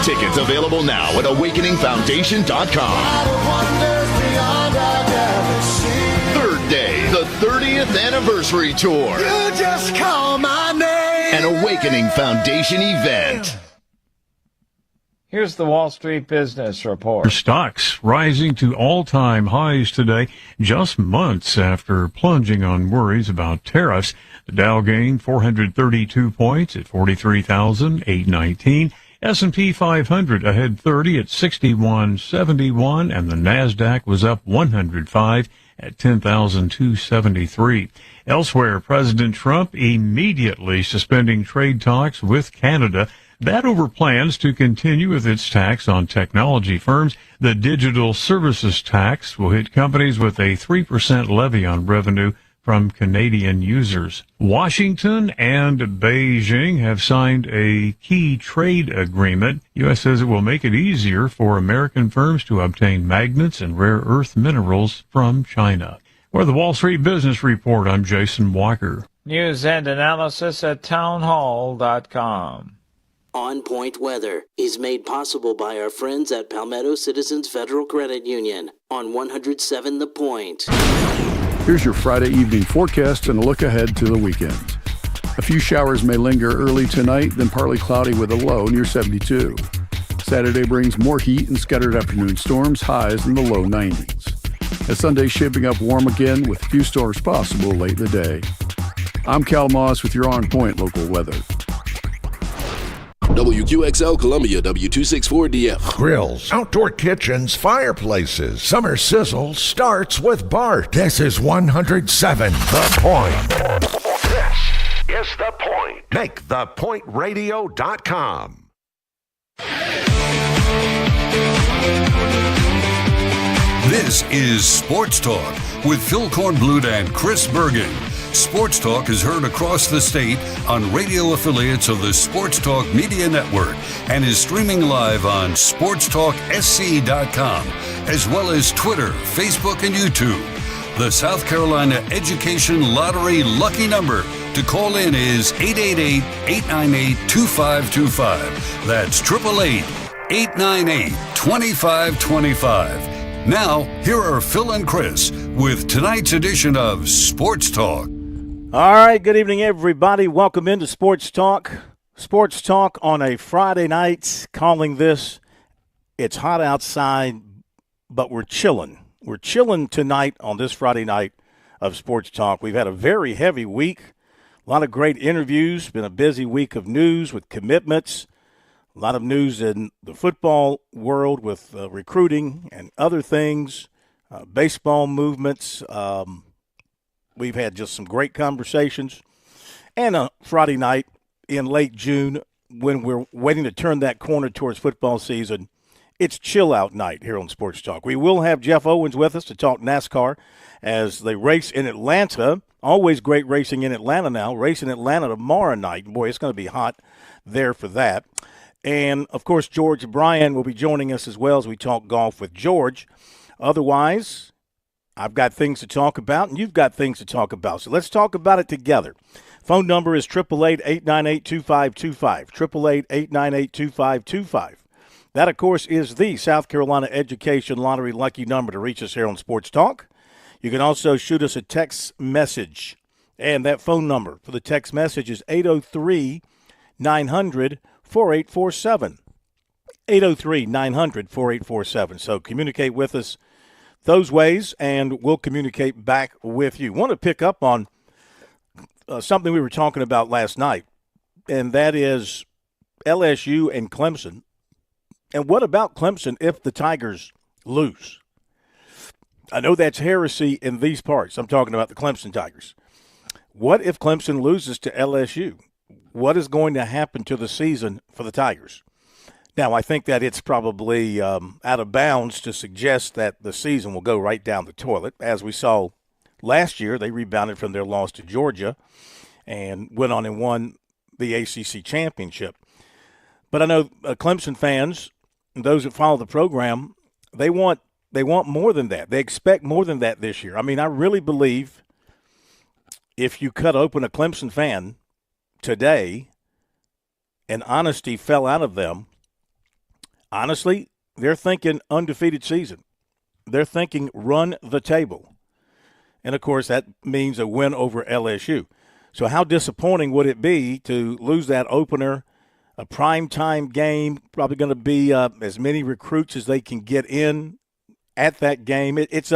Tickets available now at awakeningfoundation.com. Third day, the 30th anniversary tour. You just call my name. An Awakening Foundation event. Here's the Wall Street Business Report. Stocks rising to all-time highs today, just months after plunging on worries about tariffs. The Dow gained 432 points at 43,819. S&P 500 ahead 30 at 6171, and the Nasdaq was up 105 at 10,273. Elsewhere, President Trump immediately suspending trade talks with Canada. That over plans to continue with its tax on technology firms. The digital services tax will hit companies with a 3% levy on revenue from Canadian users. Washington and Beijing have signed a key trade agreement. U.S. says it will make it easier for American firms to obtain magnets and rare earth minerals from China. For the Wall Street Business Report, I'm Jason Walker. News and analysis at townhall.com. On Point Weather is made possible by our friends at Palmetto Citizens Federal Credit Union on 107 The Point. Here's your Friday evening forecast and a look ahead to the weekend. A few showers may linger early tonight, then partly cloudy with a low near 72. Saturday brings more heat and scattered afternoon storms, highs in the low 90s. As Sunday's shaping up warm again with a few storms possible late in the day. I'm Cal Moss with your On Point local weather. WQXL Columbia, W264DF. Grills, outdoor kitchens, fireplaces. Summer sizzle starts with Bart. This is 107 The Point. This is The Point. Make thepointradio.com. This is Sports Talk with Phil Kornblut and Chris Bergen. Sports Talk is heard across the state on radio affiliates of the Sports Talk Media Network and is streaming live on SportsTalkSC.com, as well as Twitter, Facebook, and YouTube. The South Carolina Education Lottery lucky number to call in is 888-898-2525. That's 888-898-2525. Now, here are Phil and Chris with tonight's edition of Sports Talk. All right, good evening, everybody. Welcome into Sports Talk. Sports Talk on a Friday night, calling this, it's hot outside, but we're chilling. We're chilling tonight on this Friday night of Sports Talk. We've had a very heavy week, a lot of great interviews, been a busy week of news with commitments, a lot of news in the football world with recruiting and other things, baseball movements. We've had just some great conversations. And a Friday night in late June when we're waiting to turn that corner towards football season, it's chill-out night here on Sports Talk. We will have Jeff Owens with us to talk NASCAR as they race in Atlanta. Always great racing in Atlanta now. Race in Atlanta tomorrow night. Boy, it's going to be hot there for that. And, of course, George Bryan will be joining us as well as we talk golf with George. Otherwise, I've got things to talk about, and you've got things to talk about. So let's talk about it together. Phone number is 888-898-2525, 888-898-2525. That, of course, is the South Carolina Education Lottery lucky number to reach us here on Sports Talk. You can also shoot us a text message, and that phone number for the text message is 803-900-4847, 803-900-4847. So communicate with us those ways, and we'll communicate back with you. Want to pick up on something we were talking about last night, and that is LSU and Clemson. And what about Clemson if the Tigers lose? I know that's heresy in these parts. I'm talking about the Clemson Tigers. What if Clemson loses to LSU? What is going to happen to the season for the Tigers? Now, I think that it's probably out of bounds to suggest that the season will go right down the toilet. As we saw last year, they rebounded from their loss to Georgia and went on and won the ACC championship. But I know Clemson fans, those that follow the program, they want more than that. They expect more than that this year. I mean, I really believe if you cut open a Clemson fan today, and honesty fell out of them, honestly, they're thinking undefeated season. They're thinking run the table. And, of course, that means a win over LSU. So how disappointing would it be to lose that opener, a primetime game, probably going to be as many recruits as they can get in at that game. It's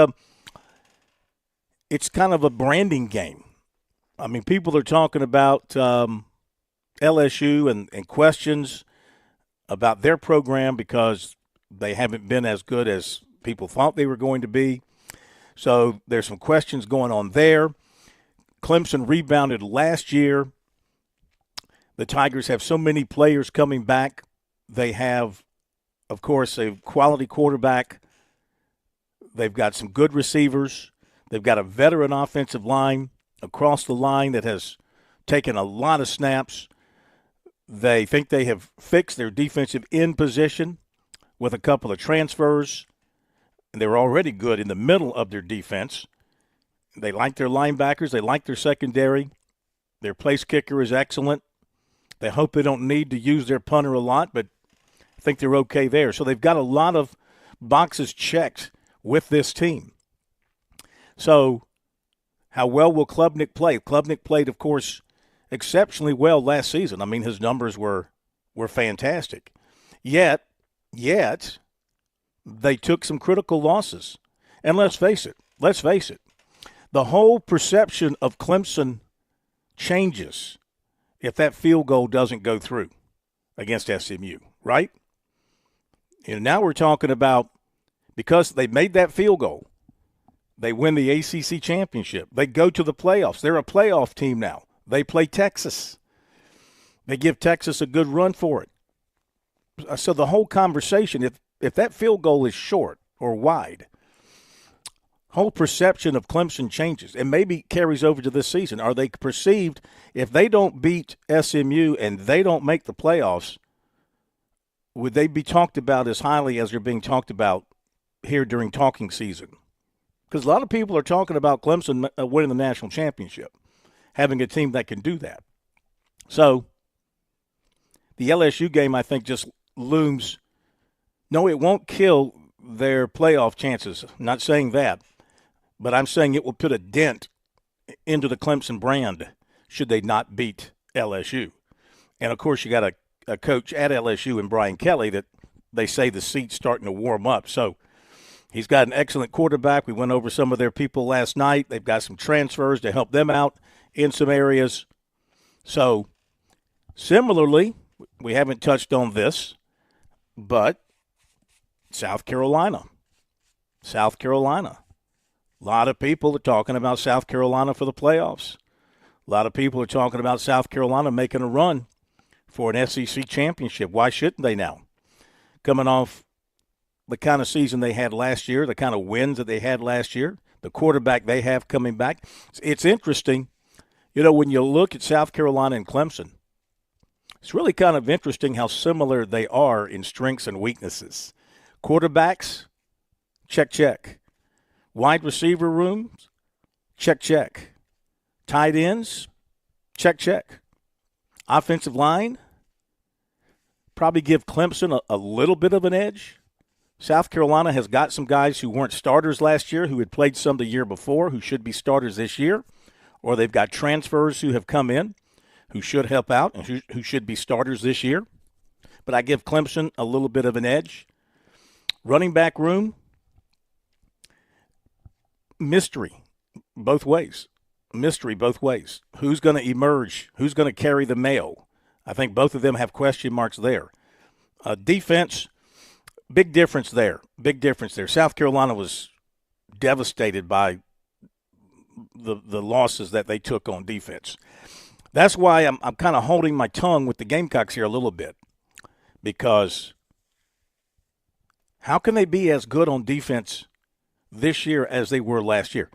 kind of a branding game. I mean, people are talking about LSU and questions about their program because they haven't been as good as people thought they were going to be. So there's some questions going on there. Clemson rebounded last year. The Tigers have so many players coming back. They have, of course, a quality quarterback. They've got some good receivers. They've got a veteran offensive line across the line that has taken a lot of snaps. They think they have fixed their defensive end position with a couple of transfers. And they were already good in the middle of their defense. They like their linebackers. They like their secondary. Their place kicker is excellent. They hope they don't need to use their punter a lot, but I think they're okay there. So they've got a lot of boxes checked with this team. So how well will Klubnik play? Klubnik played, of course, exceptionally well last season. I mean, his numbers were fantastic. Yet, they took some critical losses. And let's face it, the whole perception of Clemson changes if that field goal doesn't go through against SMU, right? And now we're talking about, because they made that field goal, they win the ACC championship. They go to the playoffs. They're a playoff team now. They play Texas. They give Texas a good run for it. So the whole conversation, if that field goal is short or wide, whole perception of Clemson changes and maybe carries over to this season. Are they perceived, if they don't beat SMU and they don't make the playoffs, would they be talked about as highly as they're being talked about here during talking season? Because a lot of people are talking about Clemson winning the national championship, having a team that can do that. So the LSU game, I think, just looms. No, it won't kill their playoff chances. I'm not saying that. But I'm saying it will put a dent into the Clemson brand should they not beat LSU. And, of course, you got a coach at LSU in Brian Kelly that they say the seat's starting to warm up. So he's got an excellent quarterback. We went over some of their people last night. They've got some transfers to help them out in some areas. So, similarly, we haven't touched on this, but South Carolina. A lot of people are talking about South Carolina for the playoffs. A lot of people are talking about South Carolina making a run for an SEC championship. Why shouldn't they now? Coming off the kind of season they had last year, the kind of wins that they had last year, the quarterback they have coming back. It's interesting, when you look at South Carolina and Clemson, it's really kind of interesting how similar they are in strengths and weaknesses. Quarterbacks, check. Wide receiver rooms, check. Tight ends, check. Offensive line, probably give Clemson a little bit of an edge. South Carolina has got some guys who weren't starters last year, who had played some the year before, who should be starters this year. Or they've got transfers who have come in, who should help out and who should be starters this year. But I give Clemson a little bit of an edge. Running back room, mystery both ways. Who's going to emerge? Who's going to carry the mail? I think both of them have question marks there. Defense, big difference there. South Carolina was devastated by the losses that they took on defense. That's why I'm kind of holding my tongue with the Gamecocks here a little bit, because how can they be as good on defense this year as they were last year?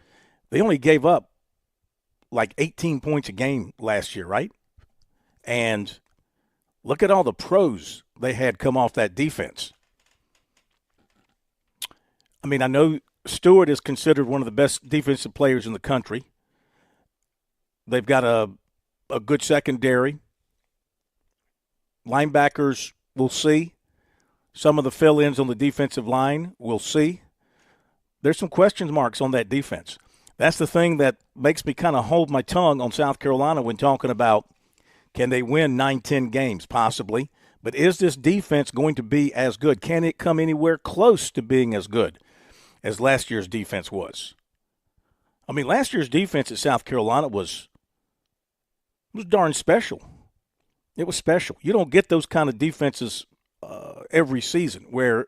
They only gave up like 18 points a game last year, right? And look at all the pros they had come off that defense. I mean, I know Stewart is considered one of the best defensive players in the country. They've got a good secondary. Linebackers, we'll see. Some of the fill-ins on the defensive line, we'll see. There's some question marks on that defense. That's the thing that makes me kind of hold my tongue on South Carolina when talking about can they win 9-10 games, possibly. But is this defense going to be as good? Can it come anywhere close to being as good as last year's defense was? I mean, last year's defense at South Carolina was darn special. It was special. You don't get those kind of defenses every season where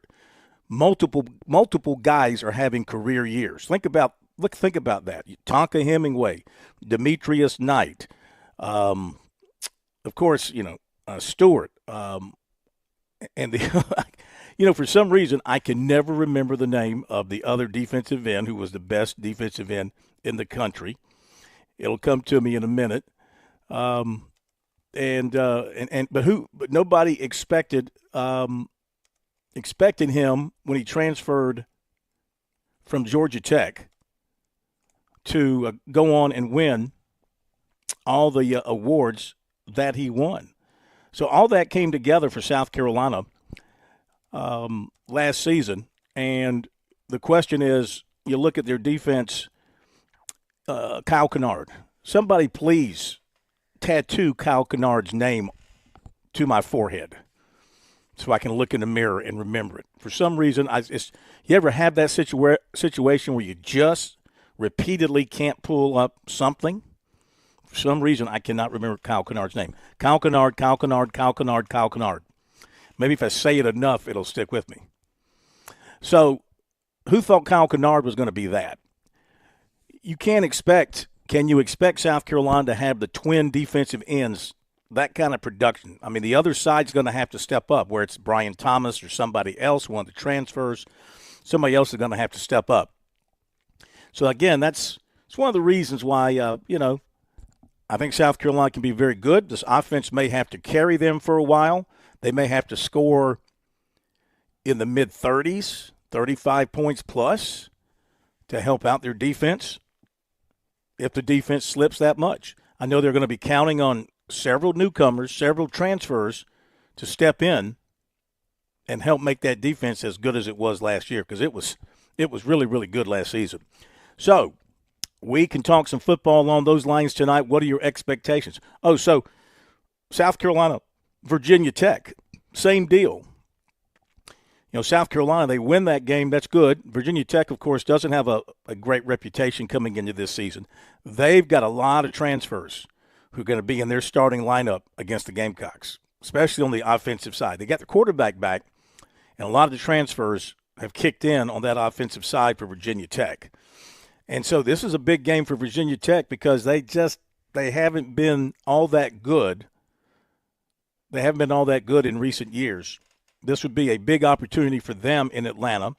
multiple guys are having career years. Think about that. Tonka Hemingway, Demetrius Knight, of course, Stewart, and the for some reason I can never remember the name of the other defensive end who was the best defensive end in the country. It'll come to me in a minute. But nobody expected him when he transferred from Georgia Tech to go on and win all the awards that he won. So all that came together for South Carolina last season, and the question is, you look at their defense, Kyle Kennard. Somebody please tattoo Kyle Kennard's name to my forehead so I can look in the mirror and remember it. For some reason, you ever have that situation where you just repeatedly can't pull up something? For some reason, I cannot remember Kyle Kennard's name. Kyle Kennard, Kyle Kennard, Kyle Kennard, Kyle Kennard. Maybe if I say it enough, it'll stick with me. So who thought Kyle Kennard was going to be that? Can you expect South Carolina to have the twin defensive ends, that kind of production? I mean, the other side's going to have to step up, where it's Brian Thomas or somebody else, one of the transfers. Somebody else is going to have to step up. So, again, it's one of the reasons why, I think South Carolina can be very good. This offense may have to carry them for a while. They may have to score in the mid-30s, 35 points plus, to help out their defense if the defense slips that much. I know they're going to be counting on several newcomers, several transfers to step in and help make that defense as good as it was last year, because it was really, really good last season. So we can talk some football along those lines tonight. What are your expectations? Oh, so South Carolina, Virginia Tech, same deal. South Carolina, they win that game. That's good. Virginia Tech, of course, doesn't have a great reputation coming into this season. They've got a lot of transfers who are going to be in their starting lineup against the Gamecocks, especially on the offensive side. They got the quarterback back, and a lot of the transfers have kicked in on that offensive side for Virginia Tech. And so this is a big game for Virginia Tech because they haven't been all that good. They haven't been all that good in recent years. This would be a big opportunity for them in Atlanta.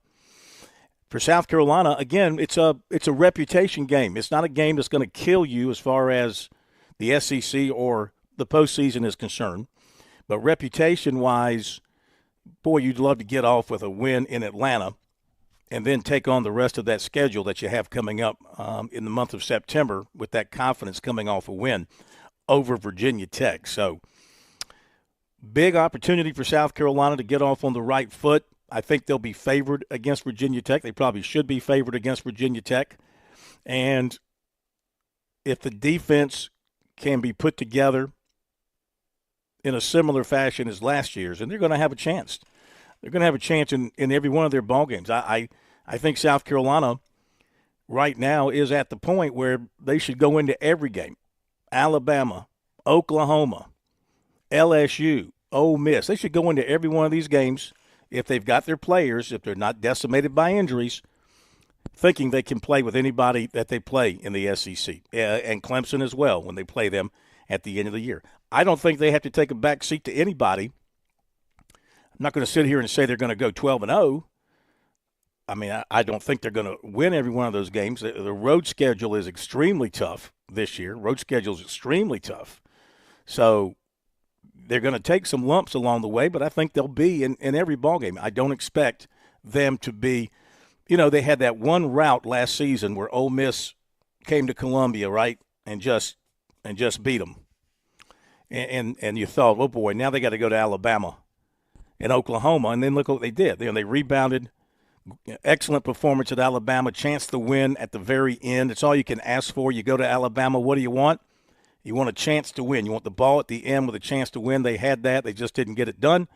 For South Carolina, again, it's a reputation game. It's not a game that's going to kill you as far as the SEC or the postseason is concerned. But reputation-wise, boy, you'd love to get off with a win in Atlanta and then take on the rest of that schedule that you have coming up in the month of September with that confidence coming off a win over Virginia Tech. So big opportunity for South Carolina to get off on the right foot. I think they'll be favored against Virginia Tech. They probably should be favored against Virginia Tech. And if the defense can be put together in a similar fashion as last year's, and they're going to have a chance. They're going to have a chance in every one of their ball games. I think South Carolina right now is at the point where they should go into every game. Alabama, Oklahoma, LSU, Ole Miss. They should go into every one of these games if they've got their players, if they're not decimated by injuries, thinking they can play with anybody that they play in the SEC, and Clemson as well when they play them at the end of the year. I don't think they have to take a back seat to anybody. I'm not going to sit here and say they're going to go 12-0. I mean, I don't think they're going to win every one of those games. The road schedule is extremely tough this year. Road schedule is extremely tough. So they're going to take some lumps along the way, but I think they'll be in every ballgame. I don't expect them to be, they had that one route last season where Ole Miss came to Columbia, right, and just beat them. and you thought, oh, boy, now they got to go to Alabama and Oklahoma. And then look what they did. They rebounded. Excellent performance at Alabama, chance to win at the very end. It's all you can ask for. You go to Alabama, what do you want? You want a chance to win. You want the ball at the end with a chance to win. They had that. They just didn't get it done.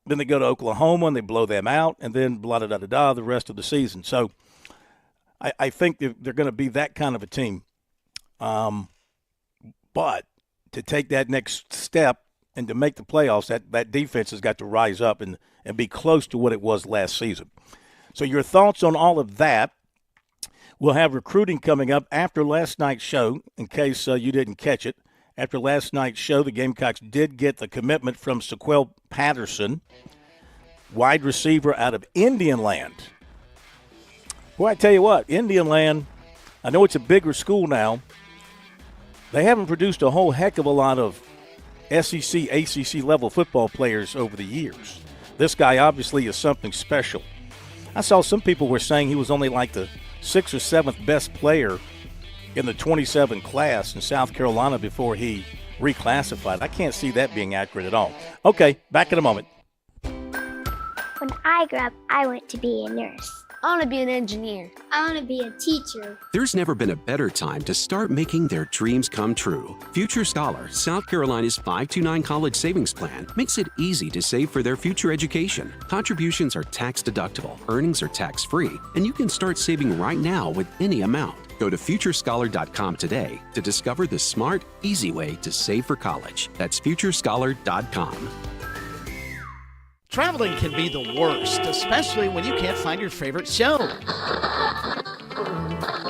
Then they go to Oklahoma, and they blow them out, and then blah-da-da-da-da the rest of the season. So I think they're going to be that kind of a team. But to take that next step and to make the playoffs, that defense has got to rise up and be close to what it was last season. So your thoughts on all of that. We'll have recruiting coming up after last night's show, in case you didn't catch it. After last night's show, the Gamecocks did get the commitment from Sequel Patterson, wide receiver out of Indian Land. Boy, I tell you what, Indian Land, I know it's a bigger school now. They haven't produced a whole heck of a lot of SEC, ACC level football players over the years. This guy obviously is something special. I saw some people were saying he was only like the 6th or 7th best player in the 27 class in South Carolina before he reclassified. I can't see that being accurate at all. Okay, back in a moment. When I grew up, I want to be a nurse. I want to be an engineer. I want to be a teacher. There's never been a better time to start making their dreams come true. Future Scholar, South Carolina's 529 college savings plan, makes it easy to save for their future education. Contributions are tax deductible, earnings are tax free, and you can start saving right now with any amount. Go to futurescholar.com today to discover the smart, easy way to save for college. That's futurescholar.com. Traveling can be the worst, especially when you can't find your favorite show.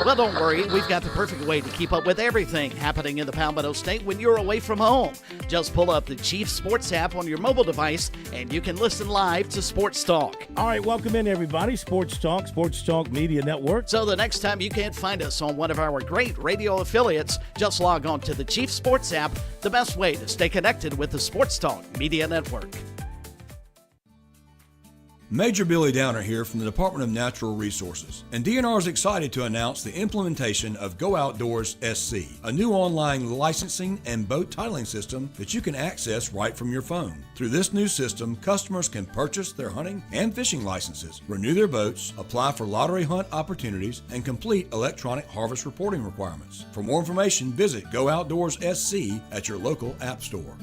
Well, don't worry. We've got the perfect way to keep up with everything happening in the Palmetto State when you're away from home. Just pull up the Chief Sports app on your mobile device, and you can listen live to Sports Talk. All right, welcome in, everybody. Sports Talk Media Network. So the next time you can't find us on one of our great radio affiliates, just log on to the Chief Sports app, the best way to stay connected with the Sports Talk Media Network. Major Billy Downer here from the Department of Natural Resources, and DNR is excited to announce the implementation of Go Outdoors SC, a new online licensing and boat titling system that you can access right from your phone. Through this new system, customers can purchase their hunting and fishing licenses, renew their boats, apply for lottery hunt opportunities, and complete electronic harvest reporting requirements. For more information, visit Go Outdoors SC at your local app store.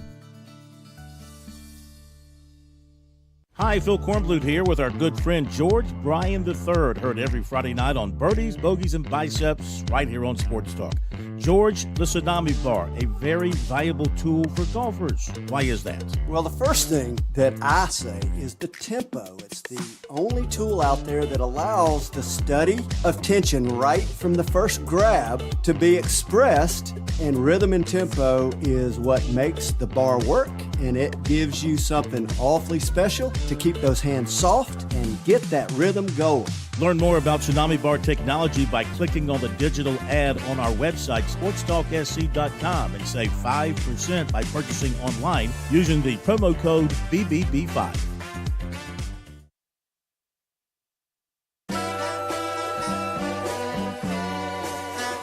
Hi, Phil Kornblut here with our good friend George Bryan III, heard every Friday night on Birdies, Bogeys, and Biceps right here on Sports Talk. George, the Tsunami Bar, a very valuable tool for golfers. Why is that? Well, the first thing that I say is the tempo. It's the only tool out there that allows the study of tension right from the first grab to be expressed, and rhythm and tempo is what makes the bar work, and it gives you something awfully special to keep those hands soft and get that rhythm going. Learn more about Tsunami Bar technology by clicking on the digital ad on our website, SportsTalkSC.com, and save 5% by purchasing online using the promo code BBB5.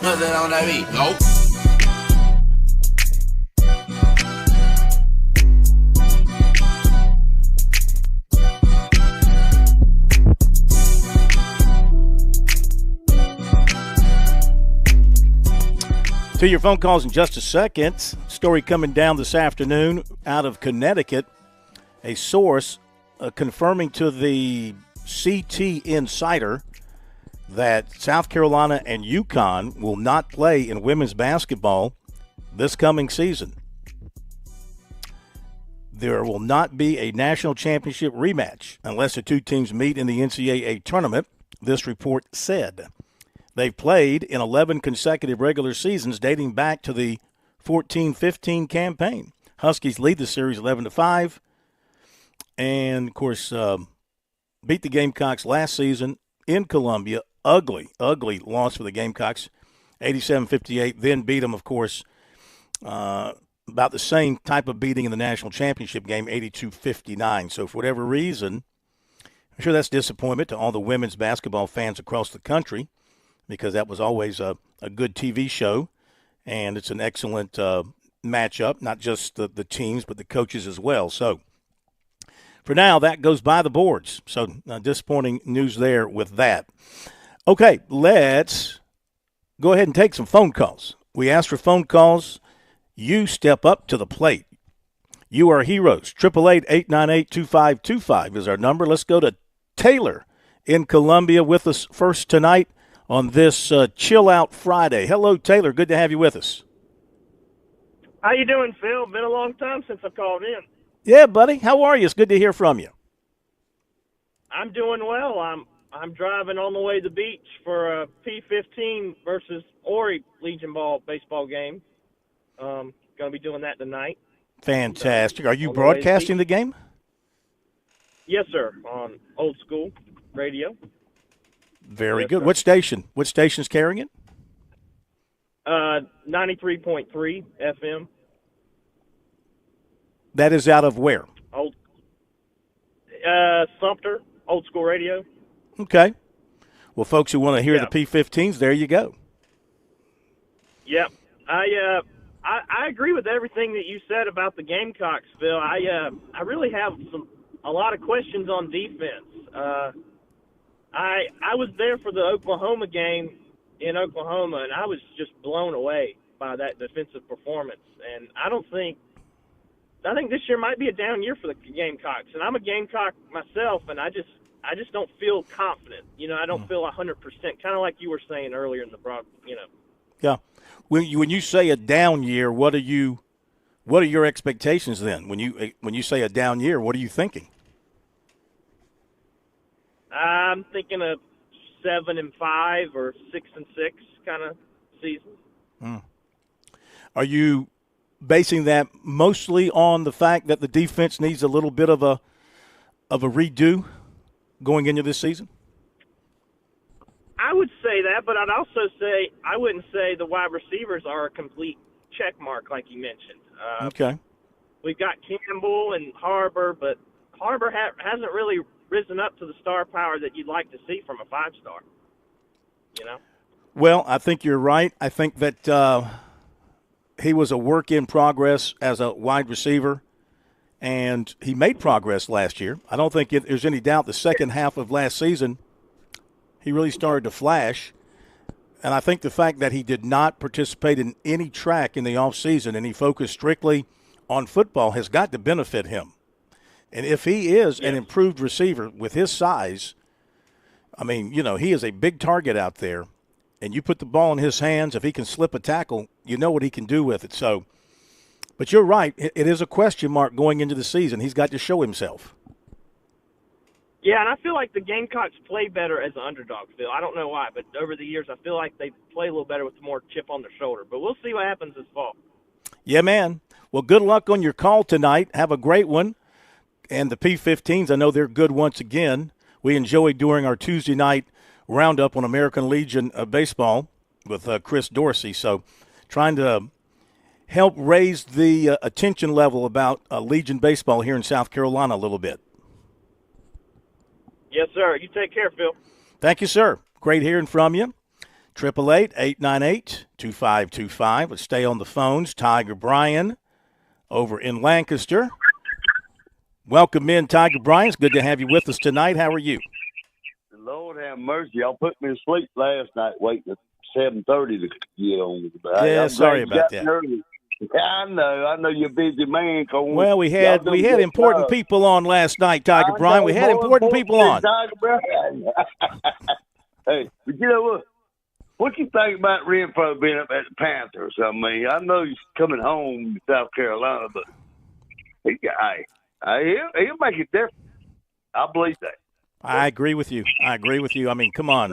Put that on that beat. Nope. To your phone calls in just a second. Story coming down this afternoon out of Connecticut. A source confirming to the CT Insider that South Carolina and UConn will not play in women's basketball this coming season. There will not be a national championship rematch unless the two teams meet in the NCAA tournament, this report said. They've played in 11 consecutive regular seasons dating back to the 14-15 campaign. Huskies lead the series 11-5 and, of course, beat the Gamecocks last season in Columbia. Ugly loss for the Gamecocks, 87-58. Then beat them, of course, about the same type of beating in the national championship game, 82-59. So for whatever reason, I'm sure that's disappointment to all the women's basketball fans across the country, because that was always a good TV show, and it's an excellent matchup, not just the teams but the coaches as well. So for now, that goes by the boards. So disappointing news there with that. Okay, let's go ahead and take some phone calls. We asked for phone calls. You step up to the plate. You are heroes. 888-898-2525 is our number. Let's go to Taylor in Columbia with us first tonight on this Chill Out Friday. Hello, Taylor. Good to have you with us. How you doing, Phil? Been a long time since I called in. Yeah, buddy. How are you? It's good to hear from you. I'm doing well. I'm driving on the way to the beach for a P15 versus Ori Legion Ball baseball game. Going to be doing that tonight. Fantastic. Are you broadcasting the game? Yes, sir. On Old School Radio. Very Yes, good. sir. What station? What station's carrying it? 93.3 FM. That is out of where? Sumter, Old School Radio. Okay. Well, folks who want to hear the P15s, there you go. Yep. I agree with everything that you said about the Gamecocks, Phil. I really have a lot of questions on defense. I was there for the Oklahoma game in Oklahoma, and I was just blown away by that defensive performance. And I think this year might be a down year for the Gamecocks. And I'm a Gamecock myself, and I just don't feel confident. I don't feel 100%. Kind of like you were saying earlier in the Yeah. When you say a down year, what are your expectations then? When you say a down year, what are you thinking? I'm thinking of 7-5 or 6-6 kind of season. Are you basing that mostly on the fact that the defense needs a little bit of a redo going into this season? I would say that, but I'd also say I wouldn't say the wide receivers are a complete check mark like you mentioned. Okay. We've got Campbell and Harbor, but Harbor hasn't really risen up to the star power that you'd like to see from a 5-star. Well, I think you're right. I think that he was a work in progress as a wide receiver, and he made progress last year. I don't think there's any doubt the second half of last season he really started to flash. And I think the fact that he did not participate in any track in the offseason and he focused strictly on football has got to benefit him. And if he is an improved receiver with his size, I mean, he is a big target out there, and you put the ball in his hands, if he can slip a tackle, you know what he can do with it. So, but you're right. It is a question mark going into the season. He's got to show himself. Yeah, and I feel like the Gamecocks play better as an underdog, Phil. I don't know why, but over the years I feel like they play a little better with more chip on their shoulder. But we'll see what happens this fall. Yeah, man. Well, good luck on your call tonight. Have a great one. And the P15s, I know they're good once again. We enjoyed doing our Tuesday night roundup on American Legion baseball with Chris Dorsey. So trying to help raise the attention level about Legion baseball here in South Carolina a little bit. Yes, sir. You take care, Phil. Thank you, sir. Great hearing from you. 888-898-2525. Let's stay on the phones. Tiger Bryan over in Lancaster. Welcome in, Tiger Bryan. It's good to have you with us tonight. How are you? Lord have mercy. Y'all put me to sleep last night waiting at 7:30 to get on. Yeah, sorry about that. Early. I know you're a busy man. Well, we had important people on last night, Tiger Bryan. We had important people on. Tiger Bryan. Hey, but you know what? What you think about Renfro being up at the Panthers? I mean, I know he's coming home to South Carolina, but he'll make it different. I believe that. I agree with you. I mean, come on.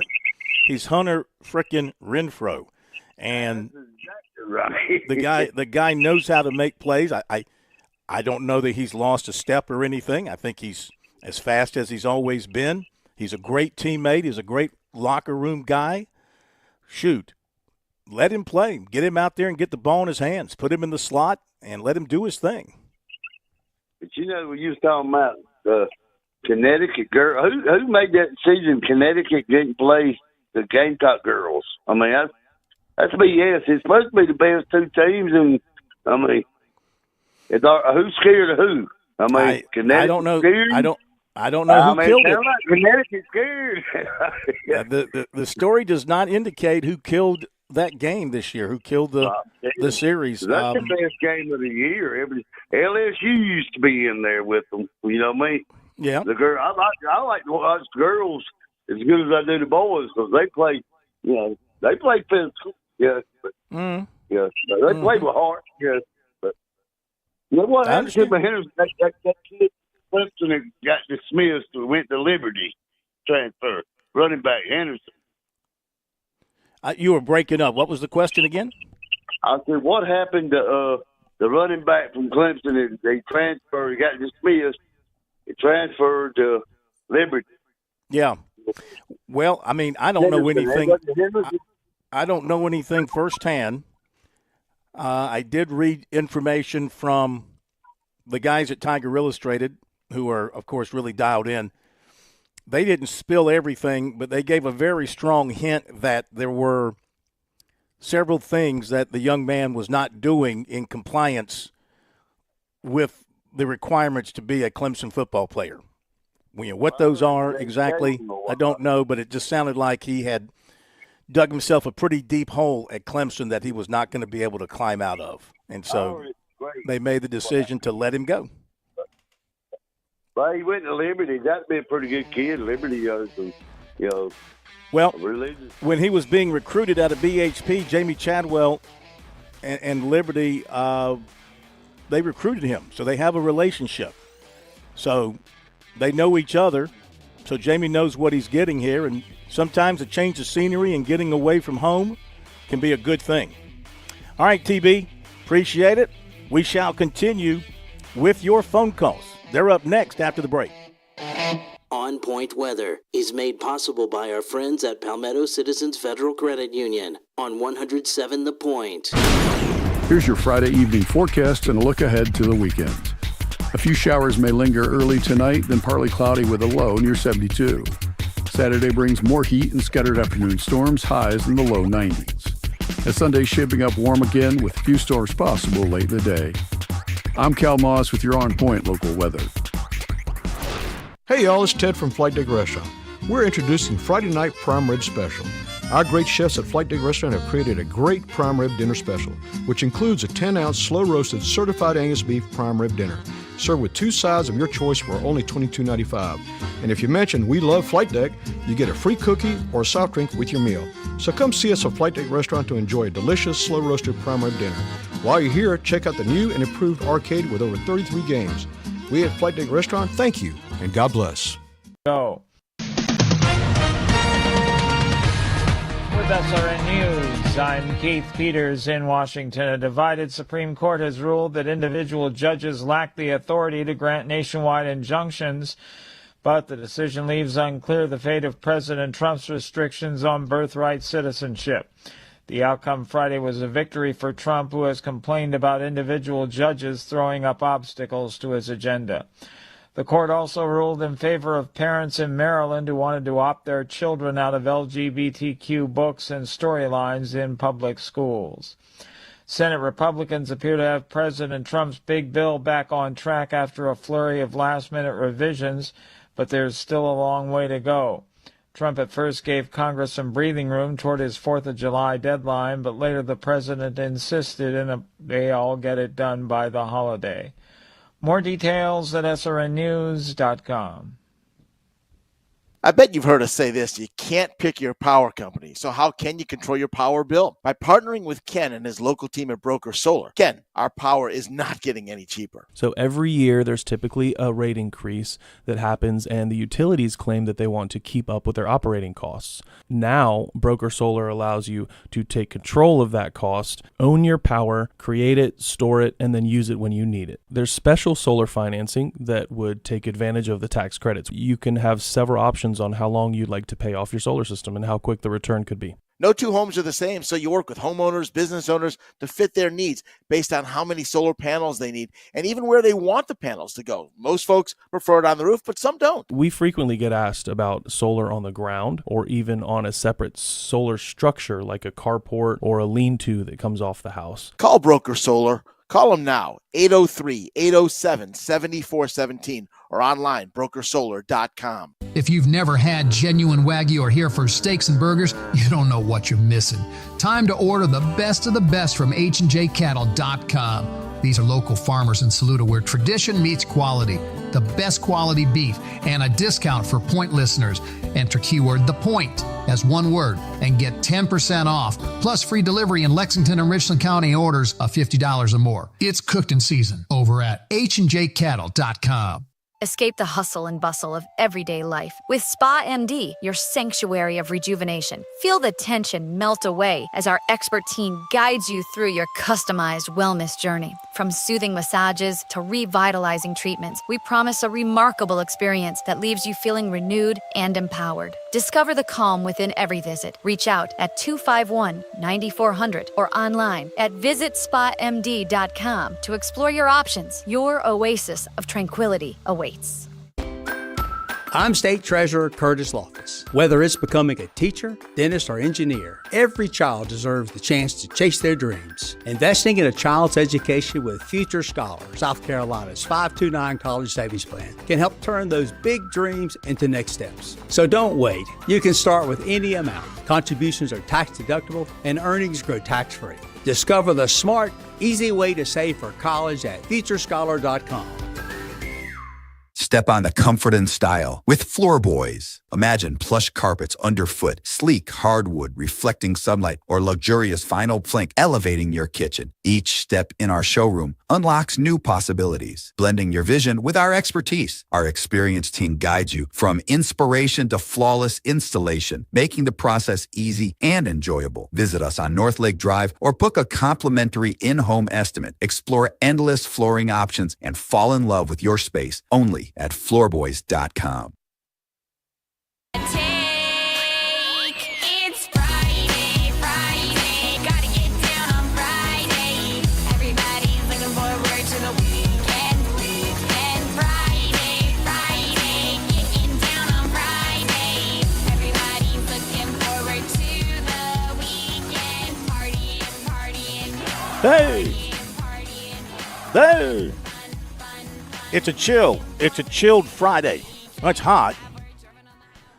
He's Hunter frickin' Renfro. And right. the guy knows how to make plays. I don't know that he's lost a step or anything. I think he's as fast as he's always been. He's a great teammate. He's a great locker room guy. Shoot, let him play. Get him out there and get the ball in his hands. Put him in the slot and let him do his thing. But you know, when you was talking about the Connecticut girl, who made that decision? Connecticut didn't play the Gamecock girls. I mean, that's BS. It's supposed to be the best two teams, and I mean, who's scared of who? I mean, I don't know. Scared? I don't know who killed it. Like Connecticut's scared. The story does not indicate who killed that game this year, who killed the series. That's the best game of the year. LSU used to be in there with them. You know what I mean? Yeah. The girl, I like to watch girls as good as I do the boys because they play. You know, they play physical. Yeah. But, yeah. They play with heart. Yeah. But you know what happened to Henderson? That kid Clemson got dismissed and went to Liberty transfer. Running back Henderson. You were breaking up. What was the question again? I said, what happened to the running back from Clemson? They transferred. He got dismissed. He transferred to Liberty. Yeah. Well, I mean, I don't know anything. I don't know anything firsthand. I did read information from the guys at Tiger Illustrated, who are, of course, really dialed in. They didn't spill everything, but they gave a very strong hint that there were several things that the young man was not doing in compliance with the requirements to be a Clemson football player. What those are exactly, I don't know, but it just sounded like he had dug himself a pretty deep hole at Clemson that he was not going to be able to climb out of. And so they made the decision to let him go. Well, he went to Liberty. That'd be a pretty good kid. Liberty, Well, when he was being recruited out of BHP, Jamie Chadwell and Liberty, they recruited him. So they have a relationship. So they know each other. So Jamie knows what he's getting here. And sometimes a change of scenery and getting away from home can be a good thing. All right, TB, appreciate it. We shall continue with your phone calls. They're up next after the break. On Point Weather is made possible by our friends at Palmetto Citizens Federal Credit Union on 107 The Point. Here's your Friday evening forecast and a look ahead to the weekend. A few showers may linger early tonight, then partly cloudy with a low near 72. Saturday brings more heat and scattered afternoon storms, highs in the low 90s. As Sunday's shaping up warm again with a few storms possible late in the day. I'm Cal Moss with your On Point local weather. Hey y'all, it's Ted from Flight Deck Restaurant. We're introducing Friday Night Prime Rib Special. Our great chefs at Flight Deck Restaurant have created a great prime rib dinner special, which includes a 10-ounce slow-roasted certified Angus beef prime rib dinner, served with 2 sides of your choice for only $22.95. And if you mention We Love Flight Deck, you get a free cookie or a soft drink with your meal. So come see us at Flight Deck Restaurant to enjoy a delicious slow-roasted prime rib dinner. While you're here, check out the new and improved arcade with over 33 games. We at Flight Deck Restaurant thank you, and God bless. Go. With SRN News, I'm Keith Peters in Washington. A divided Supreme Court has ruled that individual judges lack the authority to grant nationwide injunctions, but the decision leaves unclear the fate of President Trump's restrictions on birthright citizenship. The outcome Friday was a victory for Trump, who has complained about individual judges throwing up obstacles to his agenda. The court also ruled in favor of parents in Maryland who wanted to opt their children out of LGBTQ books and storylines in public schools. Senate Republicans appear to have President Trump's big bill back on track after a flurry of last-minute revisions, but there's still a long way to go. Trump at first gave Congress some breathing room toward his 4th of July deadline, but later the president insisted they all get it done by the holiday. More details at srnnews.com. I bet you've heard us say this, you can't pick your power company. So how can you control your power bill? By partnering with Ken and his local team at Broker Solar. Ken, our power is not getting any cheaper. So every year there's typically a rate increase that happens, and the utilities claim that they want to keep up with their operating costs. Now, Broker Solar allows you to take control of that cost, own your power, create it, store it, and then use it when you need it. There's special solar financing that would take advantage of the tax credits. You can have several options on how long you'd like to pay off your solar system and how quick the return could be. No two homes are the same, so you work with homeowners, business owners to fit their needs based on how many solar panels they need and even where they want the panels to go. Most folks prefer it on the roof, but some don't. We frequently get asked about solar on the ground or even on a separate solar structure like a carport or a lean-to that comes off the house. Call Broker Solar. Call them now, 803-807-7417 or online, brokersolar.com. If you've never had genuine Wagyu or Hereford steaks and burgers, you don't know what you're missing. Time to order the best of the best from HandJCattle.com. These are local farmers in Saluda where tradition meets quality. The best quality beef and a discount for Point listeners. Enter keyword The Point as one word and get 10% off, plus free delivery in Lexington and Richland County orders of $50 or more. It's cooked in season over at HandJCattle.com. Escape the hustle and bustle of everyday life with Spa MD, your sanctuary of rejuvenation. Feel the tension melt away as our expert team guides you through your customized wellness journey. From soothing massages to revitalizing treatments, we promise a remarkable experience that leaves you feeling renewed and empowered. Discover the calm within every visit. Reach out at 251-9400 or online at visitspamd.com to explore your options. Your oasis of tranquility awaits. I'm State Treasurer Curtis Loftus. Whether it's becoming a teacher, dentist, or engineer, every child deserves the chance to chase their dreams. Investing in a child's education with Future Scholar, South Carolina's 529 College Savings Plan, can help turn those big dreams into next steps. So don't wait. You can start with any amount. Contributions are tax deductible and earnings grow tax-free. Discover the smart, easy way to save for college at futurescholar.com. Step on the comfort and style with Floor Boys. Imagine plush carpets underfoot, sleek hardwood reflecting sunlight, or luxurious vinyl plank elevating your kitchen. Each step in our showroom unlocks new possibilities, blending your vision with our expertise. Our experienced team guides you from inspiration to flawless installation, making the process easy and enjoyable. Visit us on North Lake Drive or book a complimentary in-home estimate. Explore endless flooring options and fall in love with your space only at floorboys.com. Hey! It's a chill. It's a chilled Friday. Well, it's hot.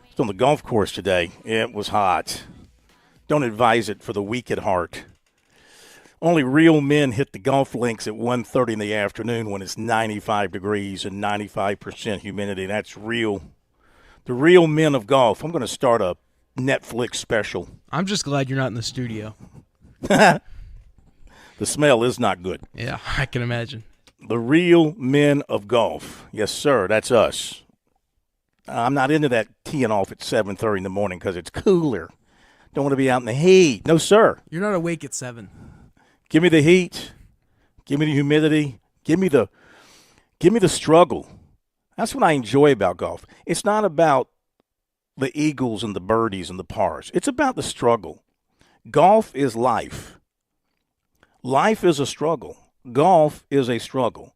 It's on the golf course today. It was hot. Don't advise it for the weak at heart. Only real men hit the golf links at 1:30 in the afternoon when it's 95 degrees and 95% humidity. That's real. The real men of golf. I'm going to start a Netflix special. I'm just glad you're not in the studio. The smell is not good. Yeah, I can imagine. The real men of golf. Yes, sir. That's us. I'm not into that teeing off at 7:30 in the morning because it's cooler. Don't want to be out in the heat. No, sir. You're not awake at 7. Give me the heat. Give me the humidity. Give me the struggle. That's what I enjoy about golf. It's not about the eagles and the birdies and the pars. It's about the struggle. Golf is life. Life is a struggle. Golf is a struggle.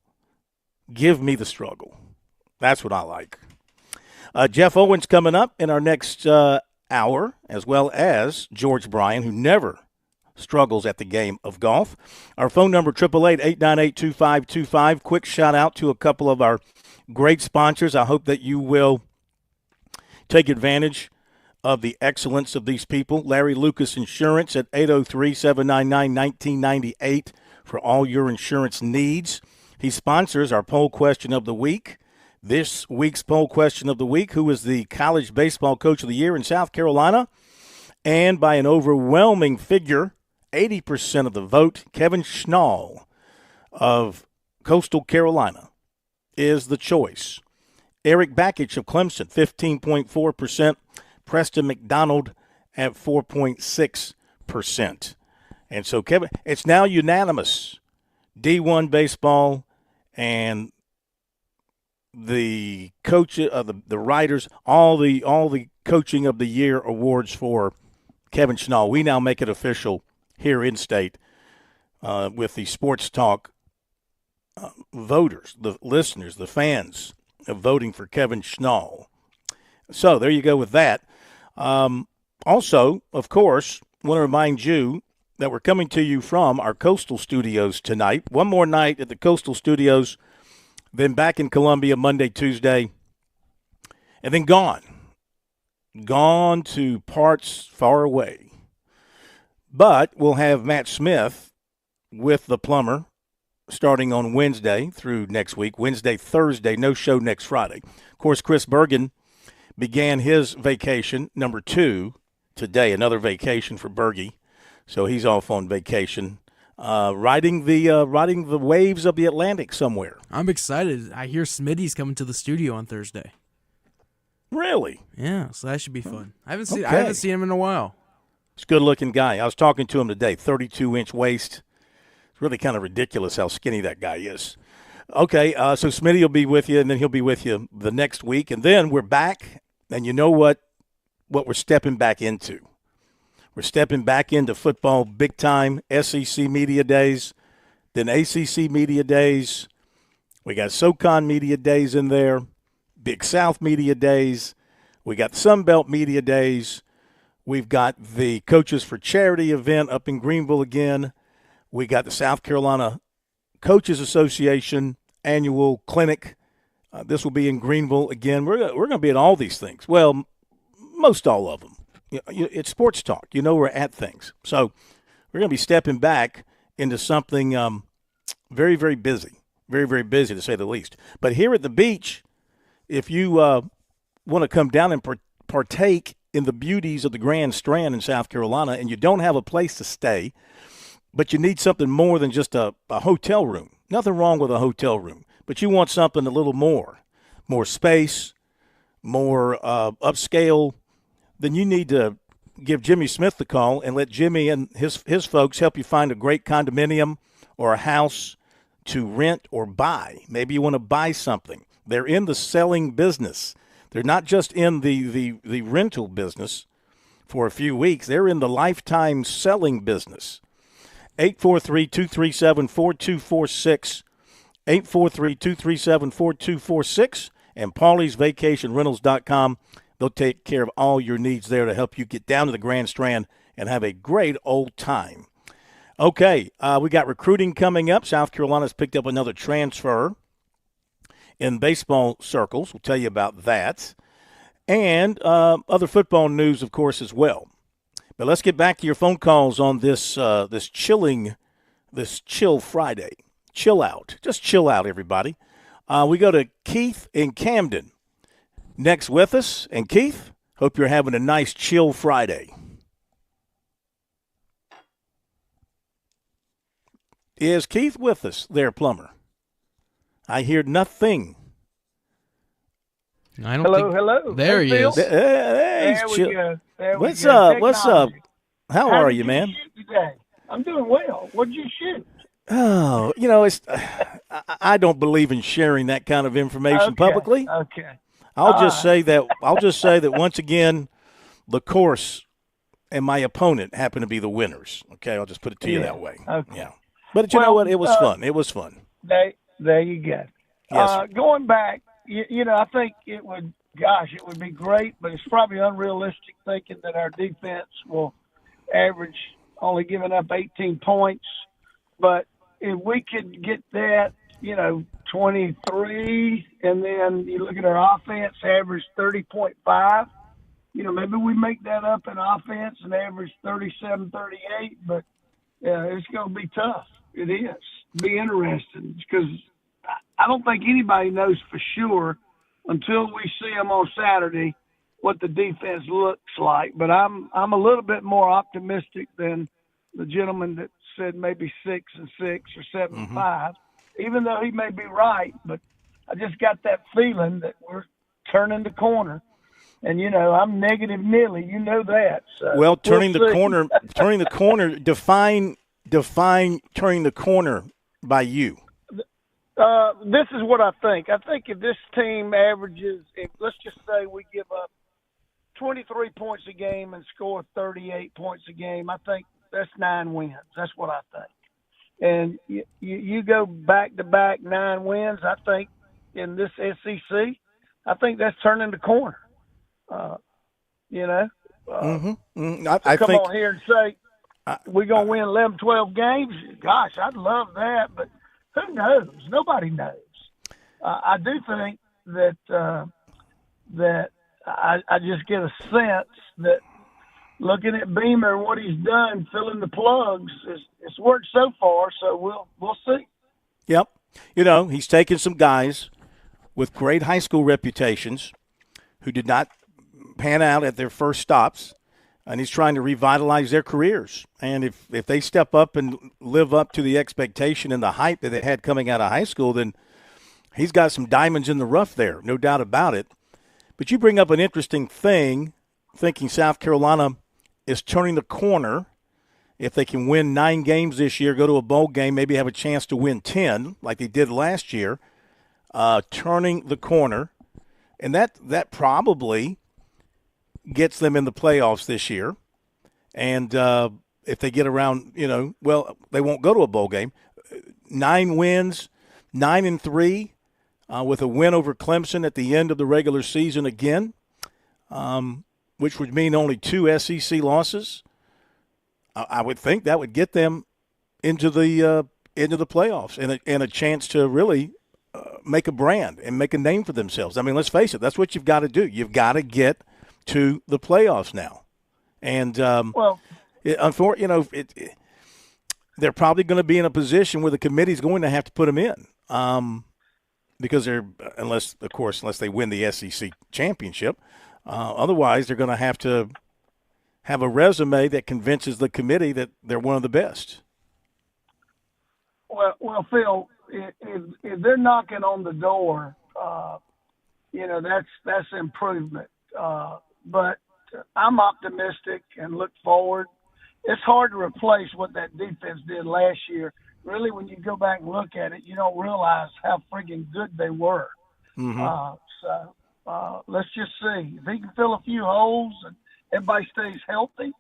Give me the struggle. That's what I like. Jeff Owens coming up in our next hour, as well as George Bryan, who never struggles at the game of golf. Our phone number, 888-898-2525. Quick shout-out to a couple of our great sponsors. I hope that you will take advantage of the excellence of these people. Larry Lucas Insurance at 803-799-1998 for all your insurance needs. He sponsors our poll question of the week. This week's poll question of the week: who is the college baseball coach of the year in South Carolina? And by an overwhelming figure, 80% of the vote, Kevin Schnall of Coastal Carolina is the choice. Eric Bakich of Clemson, 15.4%. Preston McDonald at 4.6%. And so, Kevin, it's now unanimous. D1 baseball and the coach of the writers, all the coaching of the year awards for Kevin Schnall. We now make it official here in state with the Sports Talk voters, the listeners, the fans of voting for Kevin Schnall. So there you go with that. Also, of course, want to remind you that we're coming to you from our Coastal Studios tonight. One more night at the Coastal Studios, then back in Columbia Monday, Tuesday, and then gone. Gone to parts far away. But we'll have Matt Smith with the Plumber starting on Wednesday through next week. Wednesday, Thursday, no show next Friday. Of course, Chris Bergen began his vacation, number 2, today. Another vacation for Bergie. So he's off on vacation, riding the waves of the Atlantic somewhere. I'm excited. I hear Smitty's coming to the studio on Thursday. Really? Yeah, so that should be fun. I haven't seen him in a while. He's a good-looking guy. I was talking to him today, 32-inch waist. It's really kind of ridiculous how skinny that guy is. Okay, so Smitty will be with you, and then he'll be with you the next week. And then we're back, and you know what we're stepping back into. We're stepping back into football big time, SEC Media Days, then ACC Media Days. We got SoCon Media Days in there, Big South Media Days. We got Sun Belt Media Days. We've got the Coaches for Charity event up in Greenville again. We got the South Carolina Coaches Association annual clinic. This will be in Greenville again. We're going to be at all these things. Well, most all of them. It's sports talk. You know we're at things. So we're going to be stepping back into something very, very busy. Very, very busy, to say the least. But here at the beach, if you want to come down and partake in the beauties of the Grand Strand in South Carolina, and you don't have a place to stay, but you need something more than just a hotel room. Nothing wrong with a hotel room, but you want something a little more space, more upscale, then you need to give Jimmy Smith the call and let Jimmy and his folks help you find a great condominium or a house to rent or buy. Maybe you want to buy something. They're in the selling business. They're not just in the rental business for a few weeks. They're in the lifetime selling business. 843-237-4246, 843-237-4246, and Paulie'sVacationRentals.com. They'll take care of all your needs there to help you get down to the Grand Strand and have a great old time. Okay, we got recruiting coming up. South Carolina's picked up another transfer in baseball circles. We'll tell you about that. And other football news, of course, as well. But let's get back to your phone calls on this chill Friday. Chill out. Just chill out, everybody. We go to Keith in Camden next with us. And Keith, hope you're having a nice chill Friday. Is Keith with us there, Plumber? I hear nothing. I don't Hello. There he is. Hey, there we go. What's up? What's up? How are you, man? Today? I'm doing well. What did you shoot? Oh, it's. I don't believe in sharing that kind of information publicly. Okay. I'll just say that once again, the course and my opponent happen to be the winners. Okay, I'll just put it to you that way. Okay. Yeah. But you know what? It was fun. It was fun. There you go. Yes. Going back, I think it would be great, but it's probably unrealistic thinking that our defense will average only giving up 18 points. But if we could get that, 23, and then you look at our offense, average 30.5, maybe we make that up in offense and average 37, 38, but it's going to be tough. It is. Be interesting because I don't think anybody knows for sure until we see them on Saturday what the defense looks like. But I'm a little bit more optimistic than the gentleman that said maybe 6-6 or 7-5, even though he may be right. But I just got that feeling that we're turning the corner. And, I'm negative Millie. You know that. So well, turning the corner, define turning the corner by you. This is what I think. I think if this team averages, let's just say we give up 23 points a game and score 38 points a game, I think that's 9 wins. That's what I think. And you go back-to-back 9 wins, I think, in this SEC, I think that's turning the corner. I come think, on here and say, we're going to win 11, 12 games. Gosh, I'd love that, but who knows? Nobody knows. I do think that I just get a sense that looking at Beamer and what he's done, filling the plugs, it's worked so far. So we'll see. Yep. You know, he's taken some guys with great high school reputations who did not pan out at their first stops, and he's trying to revitalize their careers. And if they step up and live up to the expectation and the hype that they had coming out of high school, then he's got some diamonds in the rough there, no doubt about it. But you bring up an interesting thing, thinking South Carolina is turning the corner. If they can win 9 games this year, go to a bowl game, maybe have a chance to win 10 like they did last year, turning the corner. And that probably gets them in the playoffs this year. And if they get around, they won't go to a bowl game. 9 wins, 9-3, with a win over Clemson at the end of the regular season again, which would mean only 2 SEC losses. I would think that would get them into the playoffs and a chance to really make a brand and make a name for themselves. I mean, let's face it, that's what you've got to do. You've got to get to the playoffs now. And they're probably going to be in a position where the committee's going to have to put them in, because unless they win the SEC championship. Otherwise, they're going to have a resume that convinces the committee that they're one of the best. Well, Phil, if they're knocking on the door, that's improvement. But I'm optimistic and look forward. It's hard to replace what that defense did last year. Really, when you go back and look at it, you don't realize how freaking good they were. Mm-hmm. Let's just see. If he can fill a few holes and everybody stays healthy,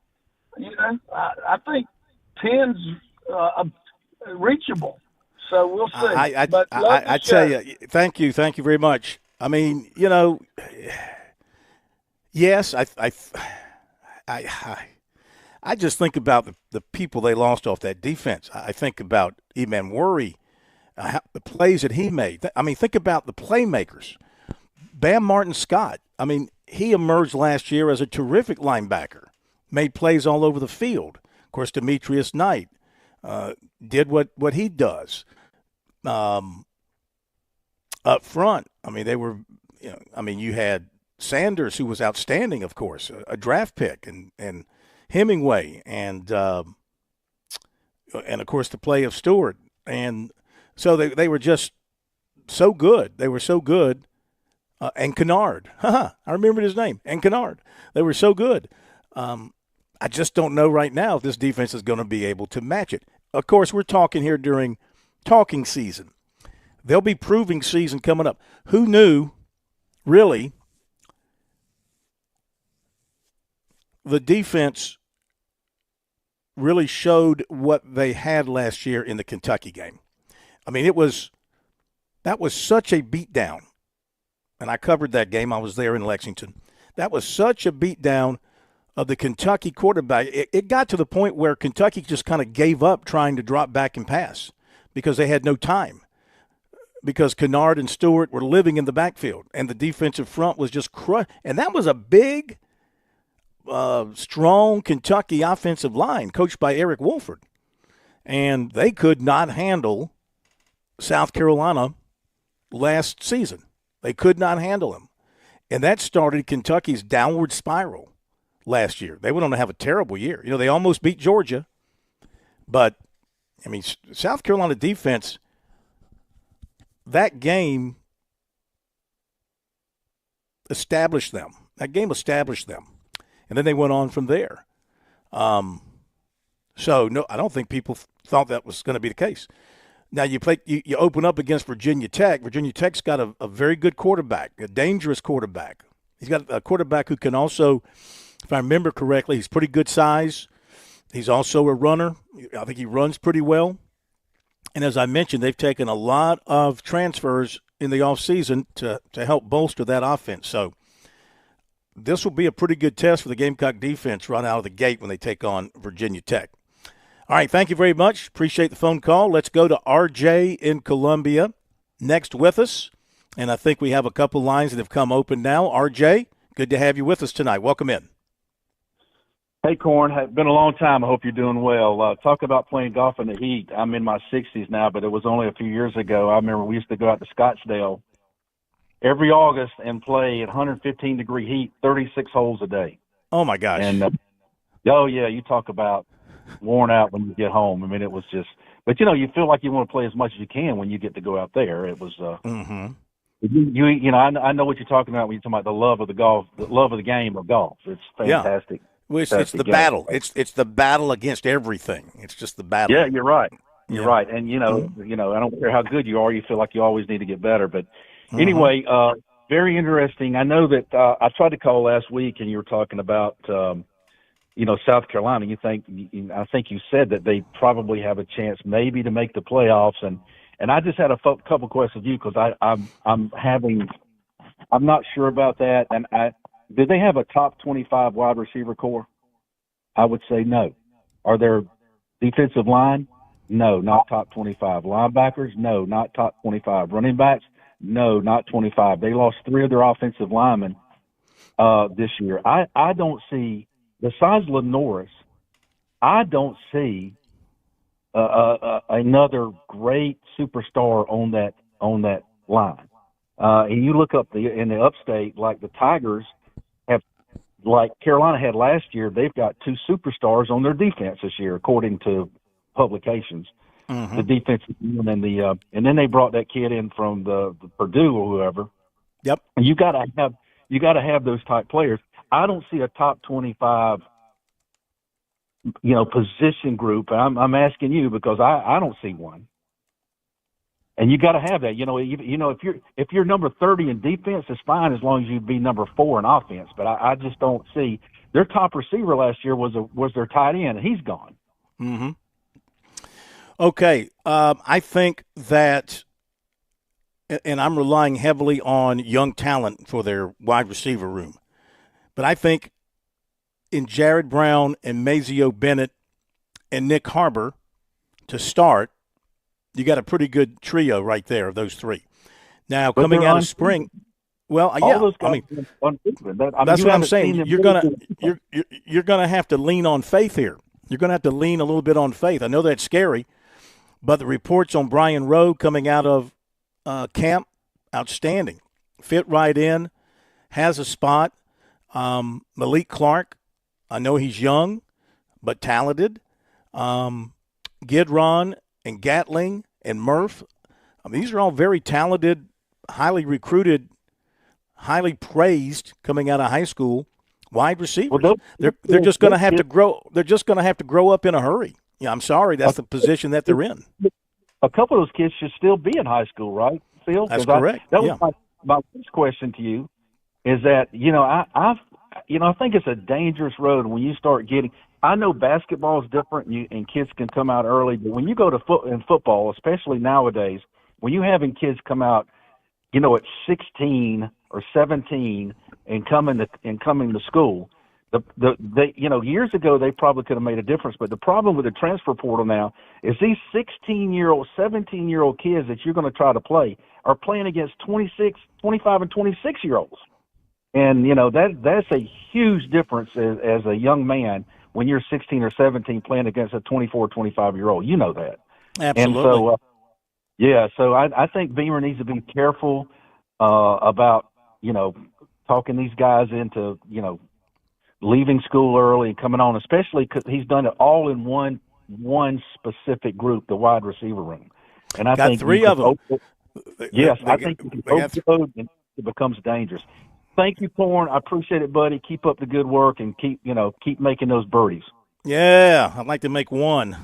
I think 10's reachable. So we'll see. I tell you, thank you very much. I mean, yes, I just think about the people they lost off that defense. I think about Eman Worry, the plays that he made. I mean, think about the playmakers. Bam Martin-Scott, I mean, he emerged last year as a terrific linebacker, made plays all over the field. Of course, Demetrius Knight did what he does. Up front, I mean, they were, you had Sanders, who was outstanding, of course, a draft pick, and Hemingway, and of course the play of Stewart. And so they were just so good. They were so good. And Kennard. I remembered his name. And Kennard. They were so good. I just don't know right now if this defense is going to be able to match it. Of course, we're talking here during talking season. There'll be proving season coming up. Who knew, really, the defense really showed what they had last year in the Kentucky game? I mean, that was such a beatdown. And I covered that game. I was there in Lexington. That was such a beatdown of the Kentucky quarterback. It got to the point where Kentucky just kind of gave up trying to drop back and pass because they had no time, because Kennard and Stewart were living in the backfield, and the defensive front was just crushed. And that was a big, strong Kentucky offensive line coached by Eric Wolford. And they could not handle South Carolina last season. They could not handle him. And that started Kentucky's downward spiral last year. They went on to have a terrible year. They almost beat Georgia. But, South Carolina defense, that game established them. That game established them. And then they went on from there. So, no, I don't think people thought that was going to be the case. Now, you open up against Virginia Tech. Virginia Tech's got a very good quarterback, a dangerous quarterback. He's got a quarterback who can also, if I remember correctly, he's pretty good size. He's also a runner. I think he runs pretty well. And as I mentioned, they've taken a lot of transfers in the offseason to help bolster that offense. So this will be a pretty good test for the Gamecock defense right out of the gate when they take on Virginia Tech. All right, thank you very much. Appreciate the phone call. Let's go to RJ in Columbia next with us. And I think we have a couple lines that have come open now. RJ, good to have you with us tonight. Welcome in. Hey, Corn. It's been a long time. I hope you're doing well. Talk about playing golf in the heat. I'm in my 60s now, but it was only a few years ago. I remember we used to go out to Scottsdale every August and play at 115-degree heat, 36 holes a day. Oh, my gosh. And, oh, yeah, you talk about worn out when you get home. I mean, it was just – but, you feel like you want to play as much as you can when you get to go out there. It was I know what you're talking about when you're talking about the love of the golf, the love of the game of golf. It's fantastic. Yeah. Well, it's the battle. It's the battle against everything. It's just the battle. Yeah, you're right. You're right. And, I don't care how good you are. You feel like you always need to get better. But anyway, very interesting. I know that I tried to call last week and you were talking about, South Carolina. I think you said that they probably have a chance maybe to make the playoffs. And I just had a couple questions of you because I'm not sure about that. And did they have a top 25 wide receiver core? I would say no. Are there defensive line? No, not top 25. Linebackers? No, not top 25. Running backs? No, not 25. They lost 3 of their offensive linemen this year. I don't see, besides Lenoris, I don't see another great superstar on that line. And you look up in the upstate, like the Tigers have, like Carolina had last year, they've got 2 superstars on their defense this year, according to publications. The defensive team and then they brought that kid in from the Purdue or whoever. Yep. And you got to have those type players. I don't see a top 25 position group. I'm asking you because I don't see one. And you got to have that. If you're number 30 in defense, it's fine as long as you be number 4 in offense. But I just don't see their top receiver last year was their tight end, and he's gone. Mm-hmm. Okay, I think that, and I'm relying heavily on young talent for their wide receiver room, but I think in Jared Brown and Mazeo Bennett and Nick Harbor to start, you got a pretty good trio right there of those 3. Now, but coming out of spring, well, yeah, that's what I'm saying. You're gonna have to lean on faith here. You're gonna have to lean a little bit on faith. I know that's scary, but the reports on Brian Rowe coming out of camp, outstanding. Fit right in, has a spot. Malik Clark, I know he's young, but talented. Gidron and Gatling and Murph, these are all very talented, highly recruited, highly praised coming out of high school wide receivers. Well, they're just going to have to grow. They're just going to have to grow up in a hurry. Yeah, I'm sorry, that's the position that they're in. A couple of those kids should still be in high school, right, Phil? That's correct. That was my first question to you. Is that I think it's a dangerous road when you start getting. I know basketball is different, and kids can come out early, but when you go to football, especially nowadays, when you're having kids come out, at 16 or 17 and coming to school, years ago they probably could have made a difference. But the problem with the transfer portal now is these 16-year-old, 17-year-old kids that you're going to try to play are playing against 25 and 26-year-olds. And, that's a huge difference as a young man when you're 16 or 17 playing against a 24, 25-year-old. You know that. Absolutely. And so, I think Beamer needs to be careful about, talking these guys into, leaving school early and coming on, especially because he's done it all in one specific group, the wide receiver room. And I think 3 of them. I think it becomes dangerous. Thank you, Corn. I appreciate it, buddy. Keep up the good work and keep making those birdies. Yeah, I'd like to make one.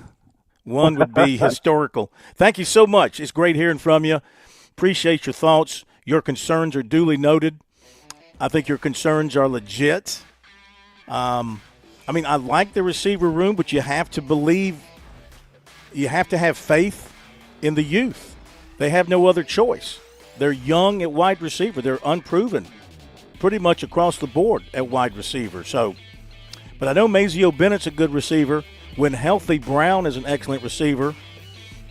One would be historical. Thank you so much. It's great hearing from you. Appreciate your thoughts. Your concerns are duly noted. I think your concerns are legit. I like the receiver room, but you have to believe, you have to have faith in the youth. They have no other choice. They're young at wide receiver. They're unproven pretty much across the board at wide receiver. So, but I know Mazeo Bennett's a good receiver. When healthy, Brown is an excellent receiver,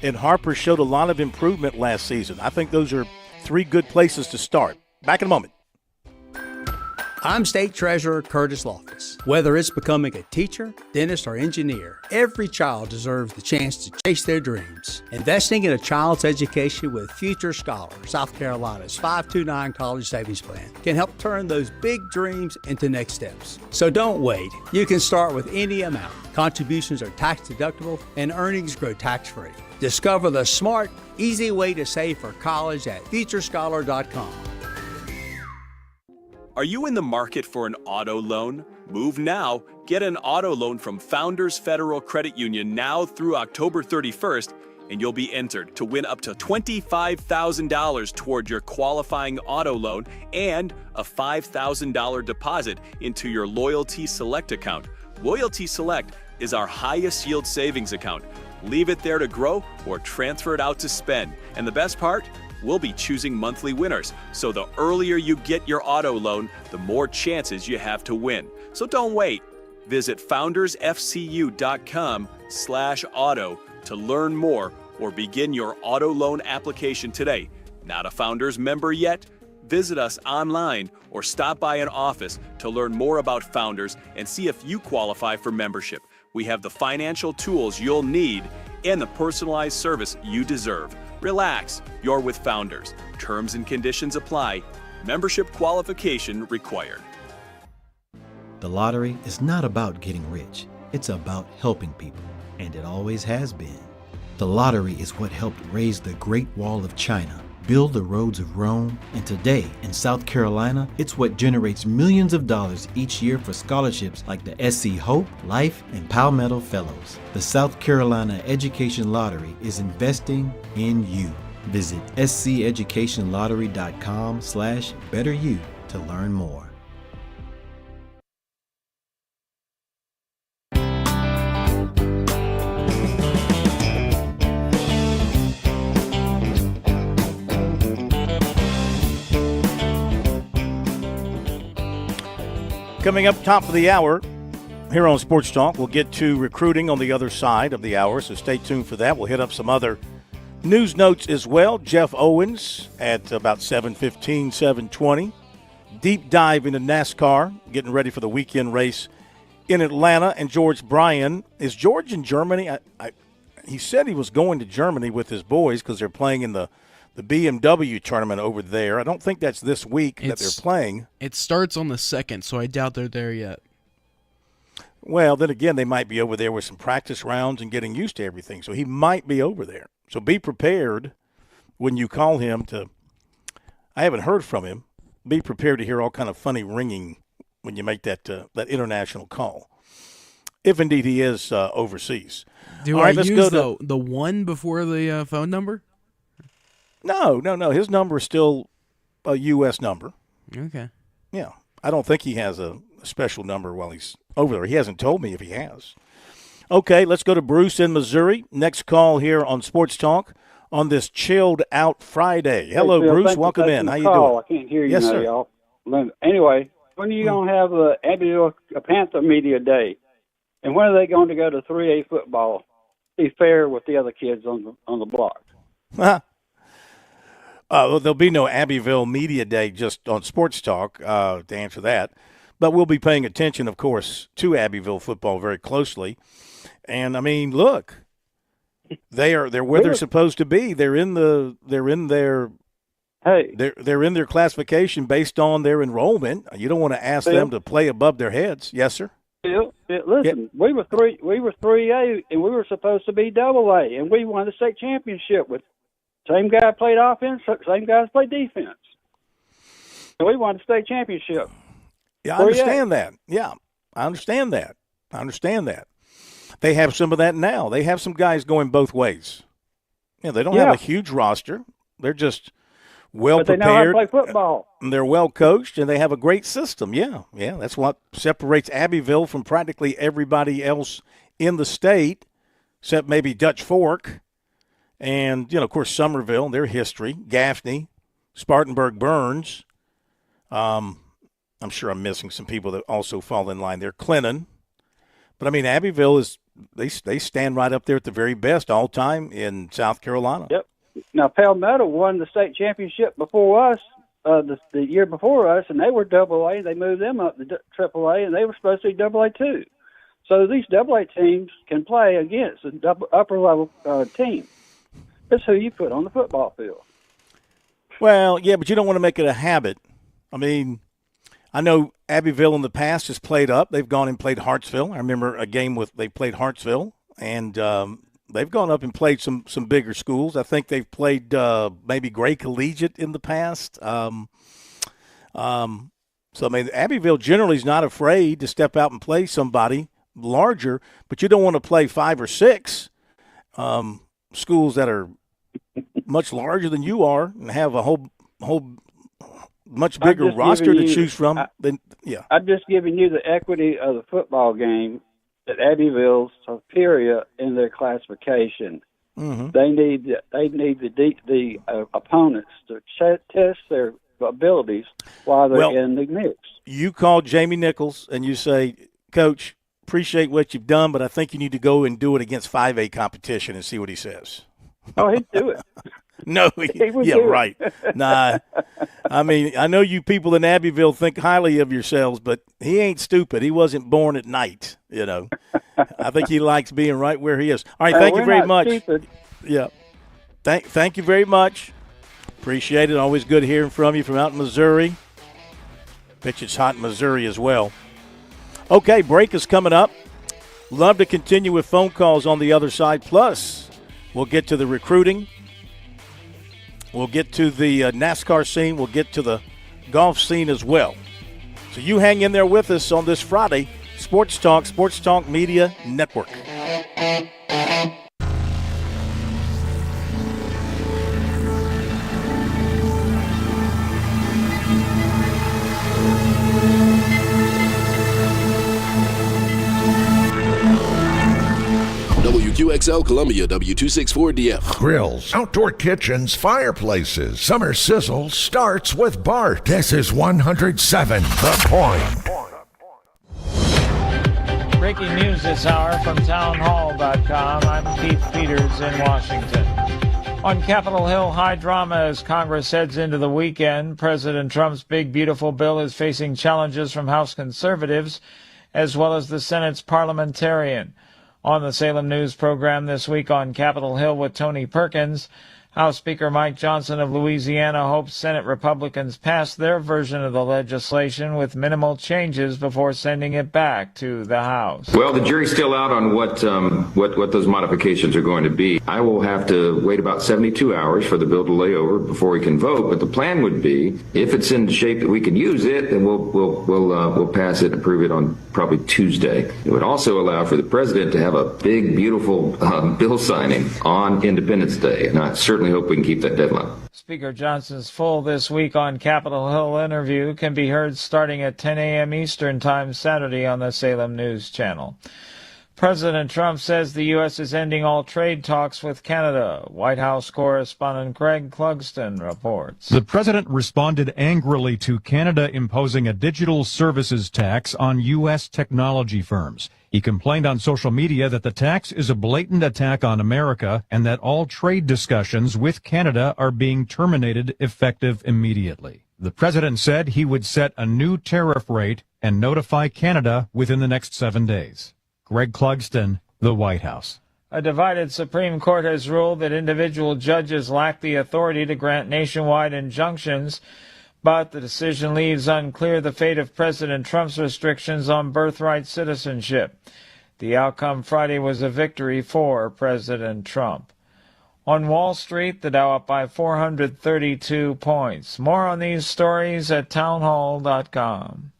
and Harper showed a lot of improvement last season. I think those are three good places to start. Back in a moment. I'm State Treasurer Curtis Loftus. Whether it's becoming a teacher, dentist, or engineer, every child deserves the chance to chase their dreams. Investing in a child's education with Future Scholar, South Carolina's 529 College Savings Plan, can help turn those big dreams into next steps. So don't wait. You can start with any amount. Contributions are tax deductible and earnings grow tax-free. Discover the smart, easy way to save for college at futurescholar.com. Are you in the market for an auto loan? Move now. Get an auto loan from Founders Federal Credit Union now through October 31st, and you'll be entered to win up to $25,000 toward your qualifying auto loan and a $5,000 deposit into your Loyalty Select account. Loyalty Select is our highest yield savings account. Leave it there to grow or transfer it out to spend. And the best part? We'll be choosing monthly winners. So the earlier you get your auto loan, the more chances you have to win. So don't wait. Visit foundersfcu.com/auto to learn more or begin your auto loan application today. Not a Founders member yet? Visit us online or stop by an office to learn more about Founders and see if you qualify for membership. We have the financial tools you'll need and the personalized service you deserve. Relax, you're with Founders. Terms and conditions apply. Membership qualification required. The lottery is not about getting rich. It's about helping people, and it always has been. The lottery is what helped raise the Great Wall of China, build the roads of Rome, and today in South Carolina, it's what generates millions of dollars each year for scholarships like the SC Hope, Life, and Palmetto Fellows. The South Carolina Education Lottery is investing in you. Visit sceducationlottery.com/betteryou to learn more. Coming up top of the hour here on Sports Talk, we'll get to recruiting on the other side of the hour, so stay tuned for that. We'll hit up some other news notes as well. Jeff Owens at about 7:15, 7:20. Deep dive into NASCAR, getting ready for the weekend race in Atlanta. And George Bryan, is George in Germany? He said he was going to Germany with his boys because they're playing in the BMW tournament over there. I don't think that's this week that they're playing. It starts on the 2nd, so I doubt they're there yet. Well, then again, they might be over there with some practice rounds and getting used to everything. So he might be over there. So be prepared when you call him to – I haven't heard from him. Be prepared to hear all kind of funny ringing when you make that international call, if indeed he is overseas. Do I use the one before the phone number? No. His number is still a U.S. number. Okay. Yeah. I don't think he has a special number while he's over there. He hasn't told me if he has. Okay, let's go to Bruce in Missouri. Next call here on Sports Talk on this chilled out Friday. Hello, Phil, Bruce. Welcome in. How you doing? I can't hear you yes, now, sir. y'all. Anyway, when are you going to have the Abbeville Panther Media Day? And when are they going to go to 3A football? Be fair with the other kids on the block. There'll be no Abbeville Media Day just on Sports Talk to answer that. But we'll be paying attention, of course, to Abbeville football very closely. And, I mean, look, they're where they're supposed to be. They're in their classification based on their enrollment. You don't want to ask them to play above their heads. Yes, sir? Listen, we were 3A, and we were supposed to be AA, and we won the state championship with same guy played offense, same guys played defense. And we won the state championship. Yeah, I understand that. Yeah, I understand that. They have some of that now. They have some guys going both ways. Yeah, they don't have a huge roster. They're just well prepared. But they know how to play football. And they're well coached, and they have a great system. Yeah, that's what separates Abbeville from practically everybody else in the state, except maybe Dutch Fork. And, of course, Somerville, their history, Gaffney, Spartanburg, Burns. I'm sure I'm missing some people that also fall in line there. Clinton. But, I mean, Abbeville is they stand right up there at the very best all time in South Carolina. Yep. Now Palmetto won the state championship before us, the year before us, and they were AA. They moved them up to AAA, and they were supposed to be AA too. So these AA teams can play against an upper level team. That's who you put on the football field. Well, yeah, but you don't want to make it a habit. I mean, I know Abbeville in the past has played up. They've gone and played Hartsville. I remember a game they played Hartsville, and they've gone up and played some bigger schools. I think they've played maybe Gray Collegiate in the past. So, I mean, Abbeville generally is not afraid to step out and play somebody larger, but you don't want to play 5 or 6 schools that are much larger than you are and have a whole much bigger roster to choose from. I'm just giving you the equity of the football game that Abbeville's superior in their classification. Mm-hmm. They need the opponents to test their abilities while they're in the mix. You call Jamie Nichols and you say, Coach, appreciate what you've done, but I think you need to go and do it against 5A competition and see what he says. Oh, he'd do it. No, yeah, right. Nah, I mean, I know you people in Abbeville think highly of yourselves, but he ain't stupid. He wasn't born at night, you know. I think he likes being right where he is. All right, thank you very much. Stupid. Yeah. Thank you very much. Appreciate it. Always good hearing from you from out in Missouri. Pitch it's hot in Missouri as well. Okay, break is coming up. Love to continue with phone calls on the other side. Plus, we'll get to the recruiting. We'll get to the NASCAR scene. We'll get to the golf scene as well. So you hang in there with us on this Friday. Sports Talk Media Network. WQXL Columbia, W264DF. Grills, outdoor kitchens, fireplaces. Summer sizzle starts with Bart. This is 107 The Point. Breaking news this hour from townhall.com. I'm Keith Peters in Washington. On Capitol Hill, high drama as Congress heads into the weekend. President Trump's big, beautiful bill is facing challenges from House conservatives as well as the Senate's parliamentarian. On the Salem News program this week on Capitol Hill with Tony Perkins, House Speaker Mike Johnson of Louisiana hopes Senate Republicans pass their version of the legislation with minimal changes before sending it back to the House. Well, the jury's still out on what those modifications are going to be. I will have to wait about 72 hours for the bill to lay over before we can vote. But the plan would be, if it's in shape that we can use it, then we'll pass it and approve it on probably Tuesday. It would also allow for the president to have a big, beautiful bill signing on Independence Day, and I certainly hope we can keep that deadline. Speaker Johnson's full This Week on Capitol Hill interview can be heard starting at 10 a.m. Eastern Time Saturday on the Salem News Channel. President Trump says the U.S. is ending all trade talks with Canada. White House correspondent Greg Clugston reports. The president responded angrily to Canada imposing a digital services tax on U.S. technology firms. He complained on social media that the tax is a blatant attack on America and that all trade discussions with Canada are being terminated effective immediately. The president said he would set a new tariff rate and notify Canada within the next 7 days. Greg Clugston, the White House. A divided Supreme Court has ruled that individual judges lack the authority to grant nationwide injunctions, but the decision leaves unclear the fate of President Trump's restrictions on birthright citizenship. The outcome Friday was a victory for President Trump. On Wall Street, the Dow up by 432 points. More on these stories at townhall.com.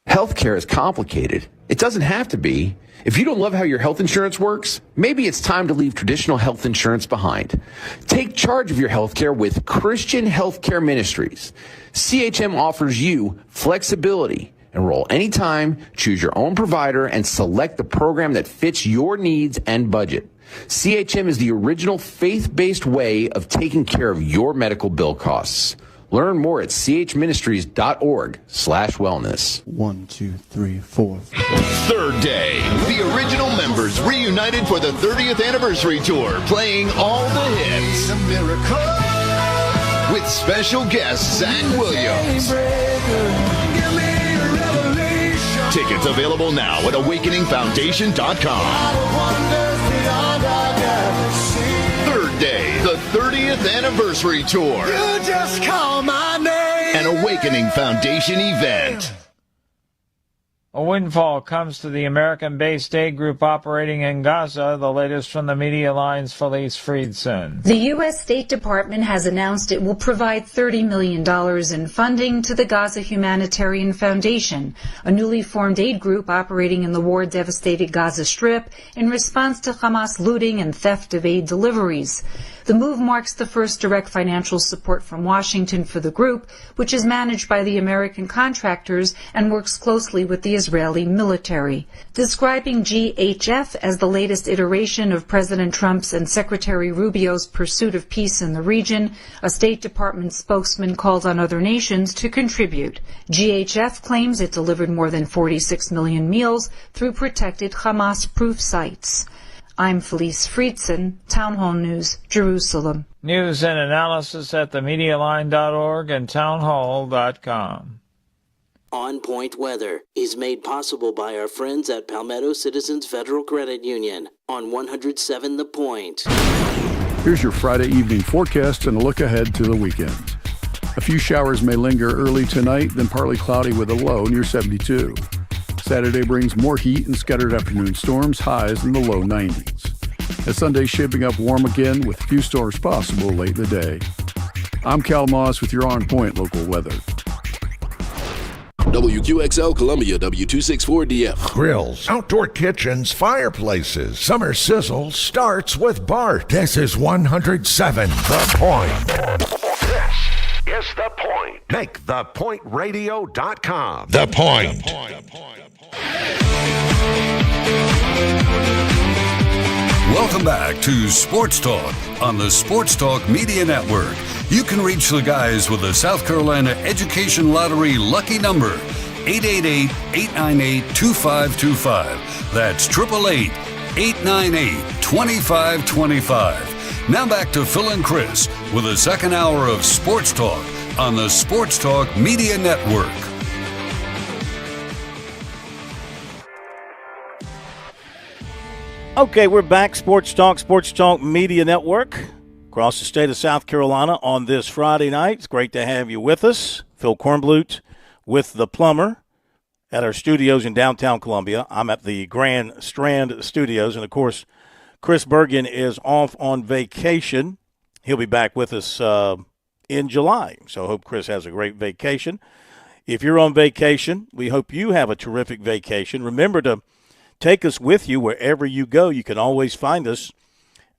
Healthcare is complicated. It doesn't have to be. If you don't love how your health insurance works, maybe it's time to leave traditional health insurance behind. Take charge of your healthcare with Christian Healthcare Ministries. CHM offers you flexibility. Enroll anytime, choose your own provider, and select the program that fits your needs and budget. CHM is the original faith-based way of taking care of your medical bill costs. Learn more at chministries.org/wellness. 1, 2, 3, 4. Third Day. The original members reunited for the 30th anniversary tour, playing all the hits. With special guest Zach Williams. Tickets available now at awakeningfoundation.com. Third Day, the 30th anniversary tour. You just call my name. An Awakening Foundation event. A windfall comes to the American-based aid group operating in Gaza. The latest from the Media Line's Felice Friedson. The U.S. State Department has announced it will provide $30 million in funding to the Gaza Humanitarian Foundation, a newly formed aid group operating in the war-devastated Gaza Strip in response to Hamas looting and theft of aid deliveries. The move marks the first direct financial support from Washington for the group, which is managed by the American contractors and works closely with the Israeli military. Describing GHF as the latest iteration of President Trump's and Secretary Rubio's pursuit of peace in the region, a State Department spokesman called on other nations to contribute. GHF claims it delivered more than 46 million meals through protected Hamas-proof sites. I'm Felice Friedson, Town Hall News, Jerusalem. News and analysis at themedialine.org and townhall.com. On Point Weather is made possible by our friends at Palmetto Citizens Federal Credit Union on 107 The Point. Here's your Friday evening forecast and a look ahead to the weekend. A few showers may linger early tonight, then partly cloudy with a low near 72. Saturday brings more heat and scattered afternoon storms, highs in the low 90s. As Sunday's shaping up warm again with a few storms possible late in the day. I'm Cal Moss with your On Point local weather. WQXL Columbia, W264DF. Grills, outdoor kitchens, fireplaces. Summer sizzle starts with Bart. This is 107 The Point. This is The Point. Make thepointradio.com. The Point. Welcome back to Sports Talk on the Sports Talk Media Network. You can reach the guys with the South Carolina Education Lottery lucky number, 888-898-2525. That's 888-898-2525. Now back to Phil and Chris with the second hour of Sports Talk on the Sports Talk Media Network. Okay, we're back. Sports Talk Media Network across the state of South Carolina on this Friday night. It's great to have you with us. Phil Kornblut with the Plumber at our studios in downtown Columbia. I'm at the Grand Strand Studios, and, of course, Chris Bergen is off on vacation. He'll be back with us in July, so I hope Chris has a great vacation. If you're on vacation, we hope you have a terrific vacation. Remember to take us with you wherever you go. You can always find us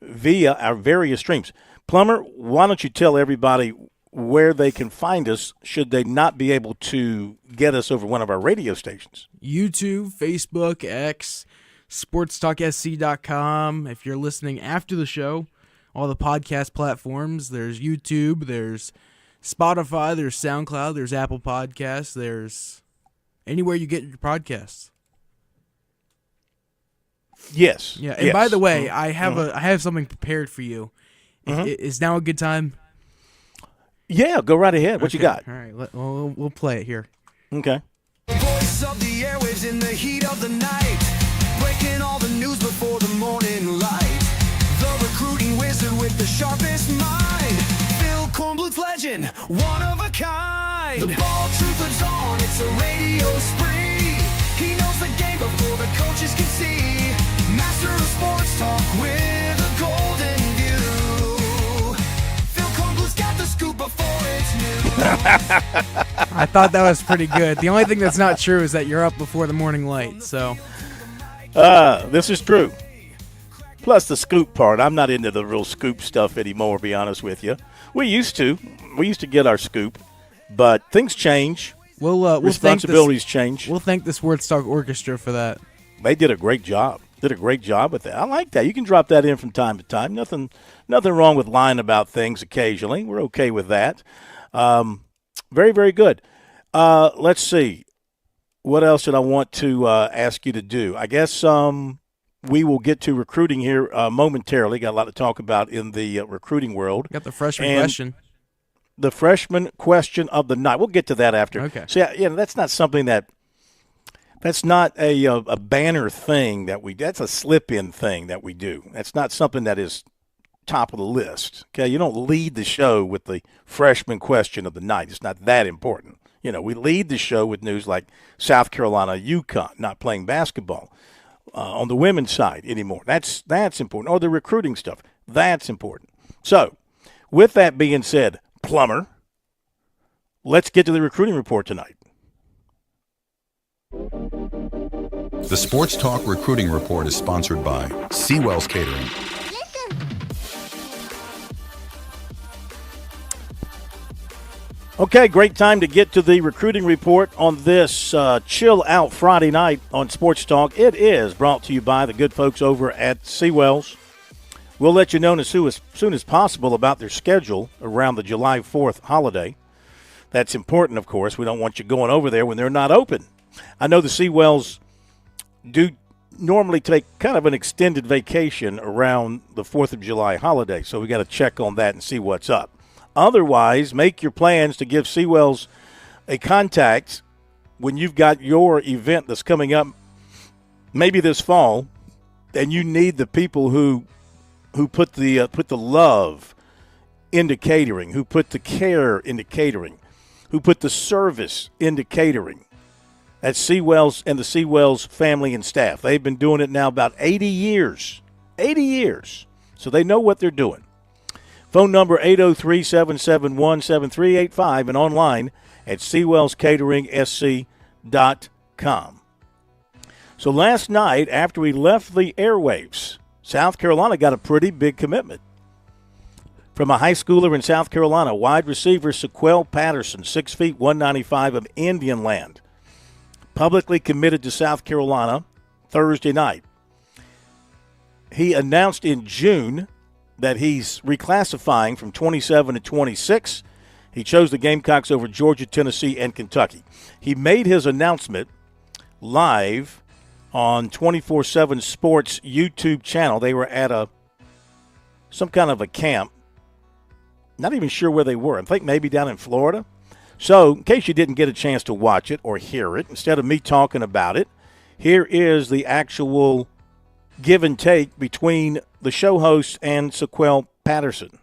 via our various streams. Plumber, why don't you tell everybody where they can find us should they not be able to get us over one of our radio stations? YouTube, Facebook, X, SportsTalkSC.com. If you're listening after the show, all the podcast platforms. There's YouTube, there's Spotify, there's SoundCloud, there's Apple Podcasts, there's anywhere you get your podcasts. Yes. Yeah. And yes. by the way, I have something prepared for you. Is now a good time? Yeah, go right ahead. What you got? All right. We'll play it here. Okay. Voice of the airwaves in the heat of the night, breaking all the news before the morning light. The recruiting wizard with the sharpest mind, Phil Kornblut's legend, one of a kind. The ball truther's on, it's a radio spree. He knows the game before the coaches can see. Master of sports talk with a golden view. Phil Kornblut's got the scoop before it's new. I thought that was pretty good. The only thing that's not true is that you're up before the morning light. So, this is true. Plus the scoop part. I'm not into the real scoop stuff anymore, to be honest with you. We used to get our scoop, but things change. Responsibilities change. We'll thank the Sports Talk Orchestra for that. They did a great job. With that. I like that. You can drop that in from time to time. Nothing wrong with lying about things occasionally. We're okay with that. Very, very good. Let's see. What else did I want to ask you to do? I guess we will get to recruiting here momentarily. Got a lot to talk about in the recruiting world. Got the freshman question. The freshman question of the night. We'll get to that after. Okay. So, that's not something that's not a banner thing that we – that's a slip-in thing that we do. That's not something that is top of the list. Okay, you don't lead the show with the freshman question of the night. It's not that important. We lead the show with news like South Carolina, UConn not playing basketball on the women's side anymore. That's important. Or the recruiting stuff. That's important. So, with that being said, Plummer, let's get to the recruiting report tonight. The Sports Talk Recruiting Report is sponsored by Seawell's Catering. Okay, great time to get to the recruiting report on this chill-out Friday night on Sports Talk. It is brought to you by the good folks over at Seawell's. We'll let you know as soon as possible about their schedule around the July 4th holiday. That's important, of course. We don't want you going over there when they're not open. I know the Seawells do normally take kind of an extended vacation around the 4th of July holiday, so we got to check on that and see what's up. Otherwise, make your plans to give Seawells a contact when you've got your event that's coming up maybe this fall, and you need the people who put the love into catering, who put the care into catering, who put the service into catering. That's Seawells and the Seawells family and staff. They've been doing it now about 80 years. 80 years. So they know what they're doing. Phone number 803-771-7385 and online at SeawellsCateringSC.com. So last night, after we left the airwaves, South Carolina got a pretty big commitment from a high schooler in South Carolina, wide receiver Sequel Patterson, 6 feet, 195 of Indian land, publicly committed to South Carolina Thursday night. He announced in June that he's reclassifying from 27 to 26. He chose the Gamecocks over Georgia, Tennessee, and Kentucky. He made his announcement live on 24/7 Sports YouTube channel. They were at some kind of a camp. Not even sure where they were. I think maybe down in Florida. So, in case you didn't get a chance to watch it or hear it, instead of me talking about it, here is the actual give and take between the show host and Sequel Patterson.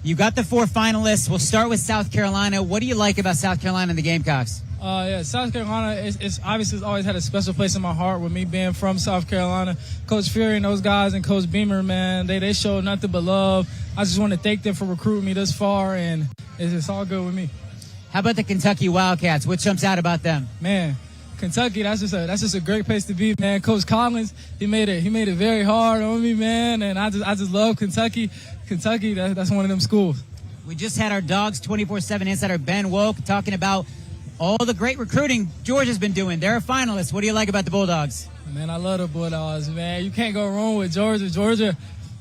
You got the 4 finalists. We'll start with South Carolina. What do you like about South Carolina and the Gamecocks? South Carolina is obviously it's always had a special place in my heart with me being from South Carolina. Coach Fury and those guys and Coach Beamer, man, they showed nothing but love. I just want to thank them for recruiting me this far, and it's all good with me. How about the Kentucky Wildcats? What jumps out about them? Man, Kentucky, that's just a great place to be, man. Coach Collins, he made it very hard on me, man, and I just love Kentucky. Kentucky, that's one of them schools. We just had our Dogs 24/7 insider Ben Woke talking about all the great recruiting Georgia's been doing. They're a finalist. What do you like about the Bulldogs? Man, I love the Bulldogs, man. You can't go wrong with Georgia. Georgia,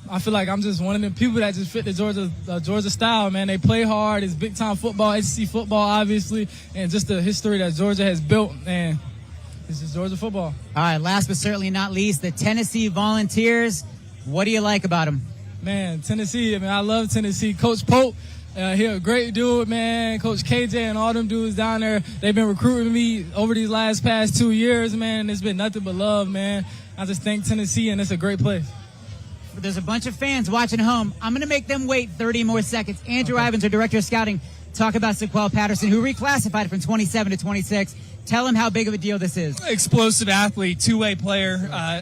I feel like I'm just one of them people that just fit the Georgia style, man. They play hard. It's big-time football, SEC football, obviously, and just the history that Georgia has built, man. This is Georgia football. All right, last but certainly not least, the Tennessee Volunteers. What do you like about them? Man, Tennessee, I love Tennessee. Coach Pope, he a great dude, man. Coach KJ and all them dudes down there, they've been recruiting me over these past 2 years, man. It's been nothing but love, man. I just thank Tennessee, and it's a great place. There's a bunch of fans watching home. I'm going to make them wait 30 more seconds. Andrew Ivins, our director of scouting, talk about Sequel Patterson, who reclassified from 27 to 26. Tell him how big of a deal this is. Explosive athlete, two-way player.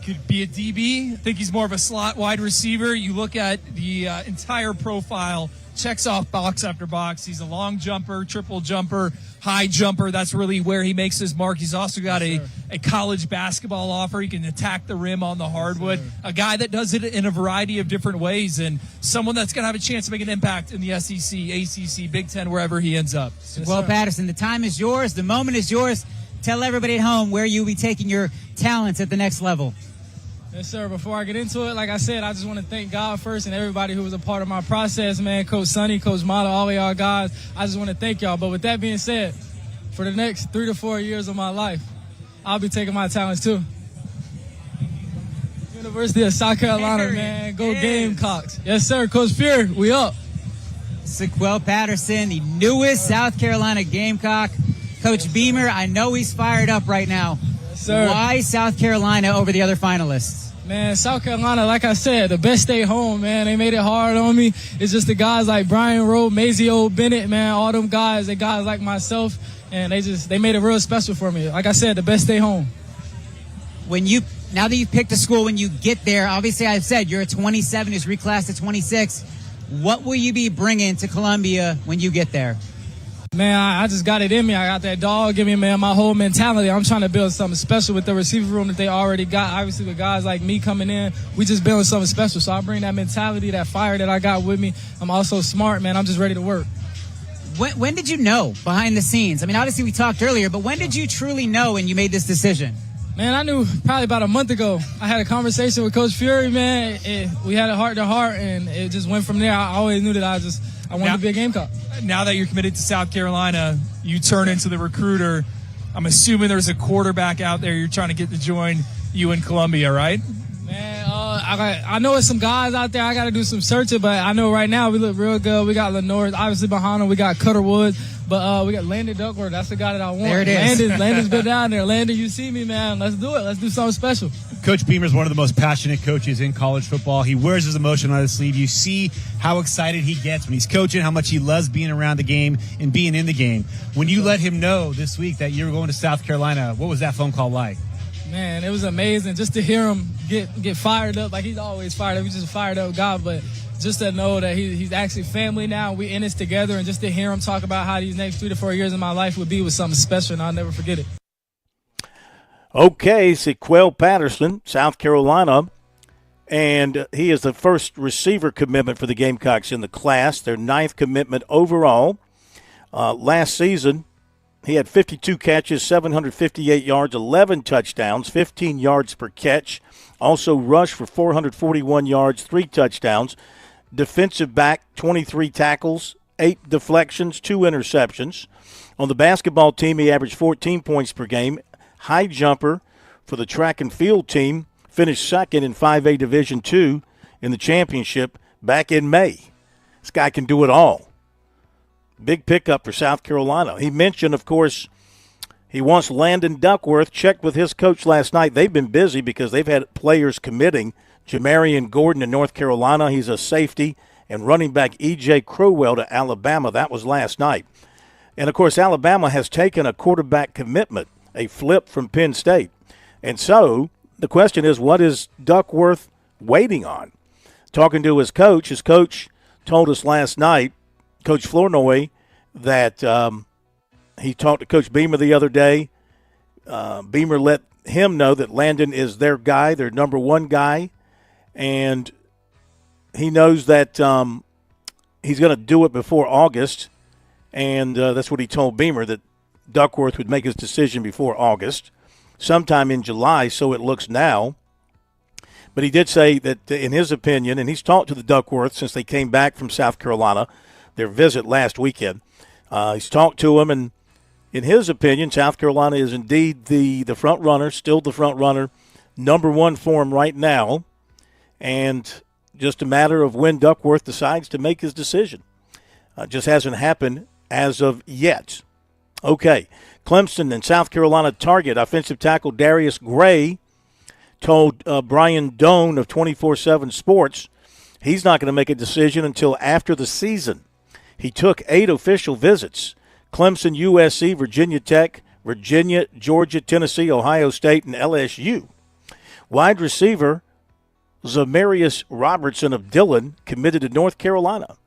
Could be a DB. I think he's more of a slot wide receiver. You look at the entire profile, checks off box after box. He's a long jumper, triple jumper, high jumper. That's really where he makes his mark. He's also got a college basketball offer. He can attack the rim on the hardwood. A guy that does it in a variety of different ways, and someone that's going to have a chance to make an impact in the SEC, ACC, Big Ten, wherever he ends up. Well, Patterson, the time is yours. The moment is yours. Tell everybody at home where you'll be taking your talents at the next level. Yes, sir. Before I get into it, like I said, I just want to thank God first and everybody who was a part of my process, man. Coach Sonny, Coach Mata, all of y'all guys. I just want to thank y'all. But with that being said, for the next 3 to 4 years of my life, I'll be taking my talents too. University of South Carolina, man. Go Gamecocks. Yes, sir. Coach Fury, we up. Sequel Patterson, the newest South Carolina Gamecock. Coach Beamer, I know he's fired up right now. Yes, sir. Why South Carolina over the other finalists? Man, South Carolina, like I said, the best stay home, man. They made it hard on me. It's just the guys like Brian Rowe, Mazio Bennett, man, all them guys, the guys like myself, and they made it real special for me. Like I said, the best stay home. Now that you've picked a school, when you get there, obviously I've said you're a 27, who's reclassed to 26. What will you be bringing to Columbia when you get there? Man, I just got it in me. I got that dog in me, man, my whole mentality. I'm trying to build something special with the receiver room that they already got. Obviously, with guys like me coming in, we just building something special. So I bring that mentality, that fire that I got with me. I'm also smart, man. I'm just ready to work. When did you know behind the scenes? I mean, obviously we talked earlier, but when did you truly know when you made this decision? Man, I knew probably about a month ago. I had a conversation with Coach Fury, man. We had a heart-to-heart, and it just went from there. I always knew that I wanted to be a Gamecock. Now that you're committed to South Carolina, you turn into the recruiter. I'm assuming there's a quarterback out there you're trying to get to join you in Columbia, right? Man, I know there's some guys out there. I got to do some searching, but I know right now we look real good. We got Lenore, obviously behind him. We got Cutterwood, but we got Landon Duckworth. That's the guy that I want. There it is. Landon's been down there. Landon, you see me, man. Let's do it. Let's do something special. Coach Beamer is one of the most passionate coaches in college football. He wears his emotion on his sleeve. You see how excited he gets when he's coaching, how much he loves being around the game and being in the game. When you let him know this week that you were going to South Carolina, what was that phone call like? Man, it was amazing just to hear him get fired up. Like, he's always fired up. He's just a fired up guy, but just to know that he's actually family now. We in this together, and just to hear him talk about how these next 3 to 4 years of my life would be was something special, and I'll never forget it. Okay, Sequel Patterson, South Carolina, and he is the first receiver commitment for the Gamecocks in the class, their 9th commitment overall. Last season, he had 52 catches, 758 yards, 11 touchdowns, 15 yards per catch. Also rushed for 441 yards, 3 touchdowns. Defensive back, 23 tackles, 8 deflections, 2 interceptions. On the basketball team, he averaged 14 points per game. High jumper for the track and field team, finished second in 5A Division II in the championship back in May. This guy can do it all. Big pickup for South Carolina. He mentioned, of course, he wants Landon Duckworth. Checked with his coach last night. They've been busy because they've had players committing. Jamarian Gordon in North Carolina, he's a safety, and running back E.J. Crowell to Alabama. That was last night. And, of course, Alabama has taken a quarterback commitment, a flip from Penn State. And so the question is, what is Duckworth waiting on? Talking to his coach told us last night, Coach Flournoy, that he talked to Coach Beamer the other day. Beamer let him know that Landon is their guy, their number one guy, and he knows that he's going to do it before August, and that's what he told Beamer, that Duckworth would make his decision before August, sometime in July, so it looks now. But he did say that, in his opinion, and he's talked to the Duckworth since they came back from South Carolina, their visit last weekend. He's talked to him, and in his opinion, South Carolina is indeed the front runner, still the front runner, number one for him right now, and just a matter of when Duckworth decides to make his decision. Just hasn't happened as of yet. Okay, Clemson and South Carolina target offensive tackle Darius Gray told Brian Doan of 24/7 Sports he's not going to make a decision until after the season. He took 8 official visits: Clemson, USC, Virginia Tech, Virginia, Georgia, Tennessee, Ohio State, and LSU. Wide receiver Zamarius Robertson of Dillon committed to North Carolina.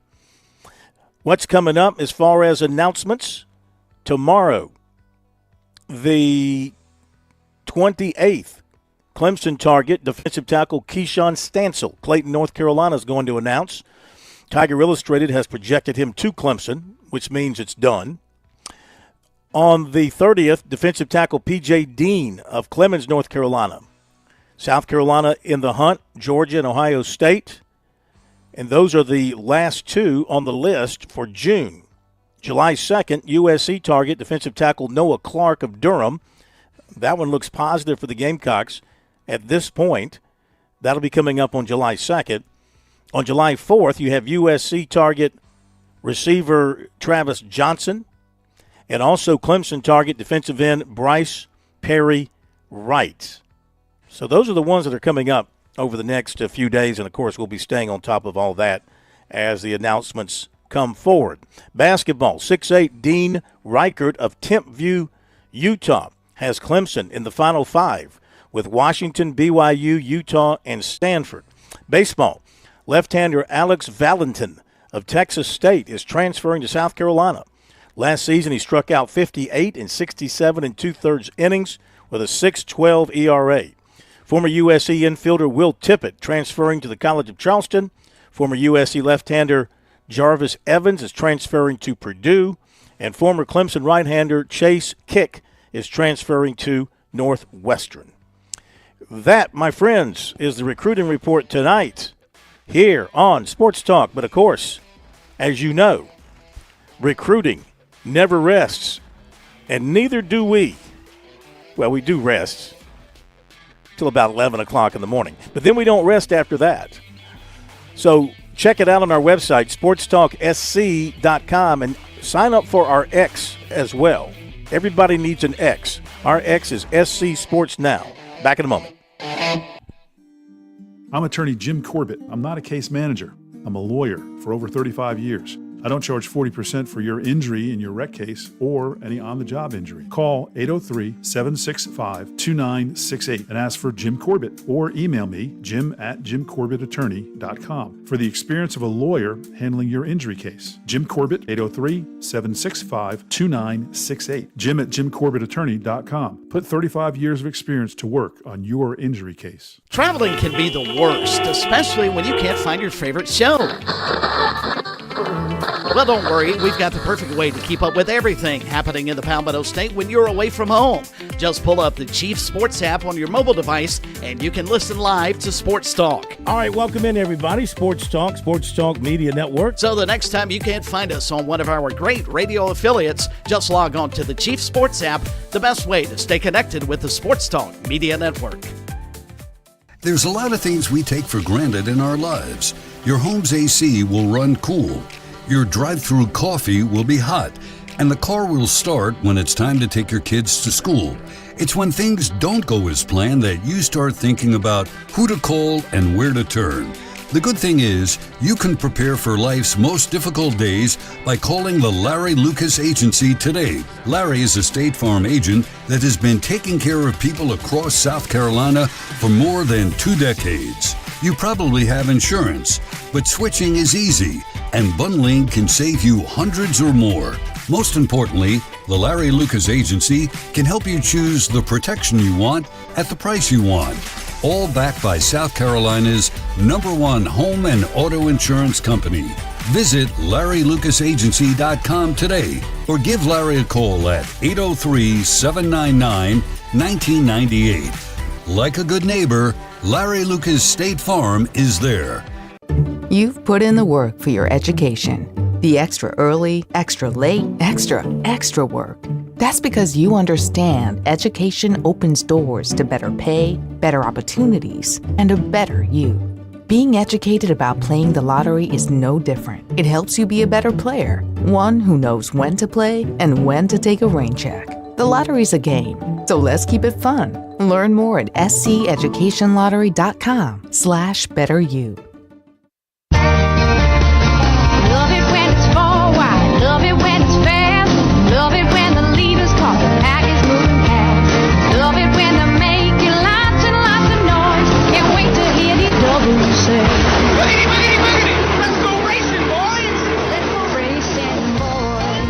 What's coming up as far as announcements? Tomorrow, the 28th, Clemson target defensive tackle Keyshawn Stansel. Clayton, North Carolina is going to announce. Tiger Illustrated has projected him to Clemson, which means it's done. On the 30th, defensive tackle P.J. Dean of Clemens, North Carolina. South Carolina in the hunt, Georgia and Ohio State. And those are the last two on the list for June. July 2nd, USC target defensive tackle Noah Clark of Durham. That one looks positive for the Gamecocks at this point. That'll be coming up on July 2nd. On July 4th, you have USC target receiver Travis Johnson, and also Clemson target defensive end Bryce Perry Wright. So those are the ones that are coming up over the next few days, and, of course, we'll be staying on top of all that as the announcements come forward. Basketball, 6'8" Dean Reichert of Tempview, Utah, has Clemson in the Final Five with Washington, BYU, Utah, and Stanford. Baseball, left-hander Alex Valentin of Texas State is transferring to South Carolina. Last season, he struck out 58 in 67 and two-thirds innings with a 6.12 ERA. Former USC infielder Will Tippett transferring to the College of Charleston. Former USC left-hander Jarvis Evans is transferring to Purdue. And former Clemson right-hander Chase Kick is transferring to Northwestern. That, my friends, is the recruiting report tonight here on Sports Talk. But, of course, as you know, recruiting never rests, and neither do we. Well, we do rest till about 11 o'clock in the morning, but then we don't rest after that. So check it out on our website, SportsTalkSC.com, and sign up for our X as well. Everybody needs an X. Our X is SC Sports Now. Back in a moment. I'm attorney Jim Corbett. I'm not a case manager. I'm a lawyer for over 35 years. I don't charge 40% for your injury in your rec case or any on-the-job injury. Call 803-765-2968 and ask for Jim Corbett, or email me, jim@jimcorbettattorney.com, for the experience of a lawyer handling your injury case. Jim Corbett, 803-765-2968. jim@jimcorbettattorney.com. Put 35 years of experience to work on your injury case. Traveling can be the worst, especially when you can't find your favorite show. Well, don't worry. We've got the perfect way to keep up with everything happening in the Palmetto State when you're away from home. Just pull up the Chief Sports app on your mobile device, and you can listen live to Sports Talk. All right, welcome in, everybody. Sports Talk Media Network. So the next time you can't find us on one of our great radio affiliates, just log on to the Chief Sports app, the best way to stay connected with the Sports Talk Media Network. There's a lot of things we take for granted in our lives. Your home's AC will run cool. Your drive-through coffee will be hot, and the car will start when it's time to take your kids to school. It's when things don't go as planned that you start thinking about who to call and where to turn. The good thing is, you can prepare for life's most difficult days by calling the Larry Lucas Agency today. Larry is a State Farm agent that has been taking care of people across South Carolina for more than 2 decades. You probably have insurance, but switching is easy, and bundling can save you hundreds or more. Most importantly, the Larry Lucas Agency can help you choose the protection you want at the price you want. All backed by South Carolina's #1 home and auto insurance company. Visit LarryLucasAgency.com today or give Larry a call at 803-799-1998. Like a good neighbor, Larry Lucas State Farm is there. You've put in the work for your education. The extra early, extra late, extra work. That's because you understand education opens doors to better pay, better opportunities, and a better you. Being educated about playing the lottery is no different. It helps you be a better player, one who knows when to play and when to take a rain check. The lottery's a game, so let's keep it fun. Learn more at sceducationlottery.com/betteryou. Love it when it's forward, love it when it's fast, love it when the leader's caught, the pack is moving past. Love it when they're making lots and lots of noise. Can't wait to hear these doubles say. Boogity, boogity, boogity! Let's go racing, boys! Let's go racing, boys.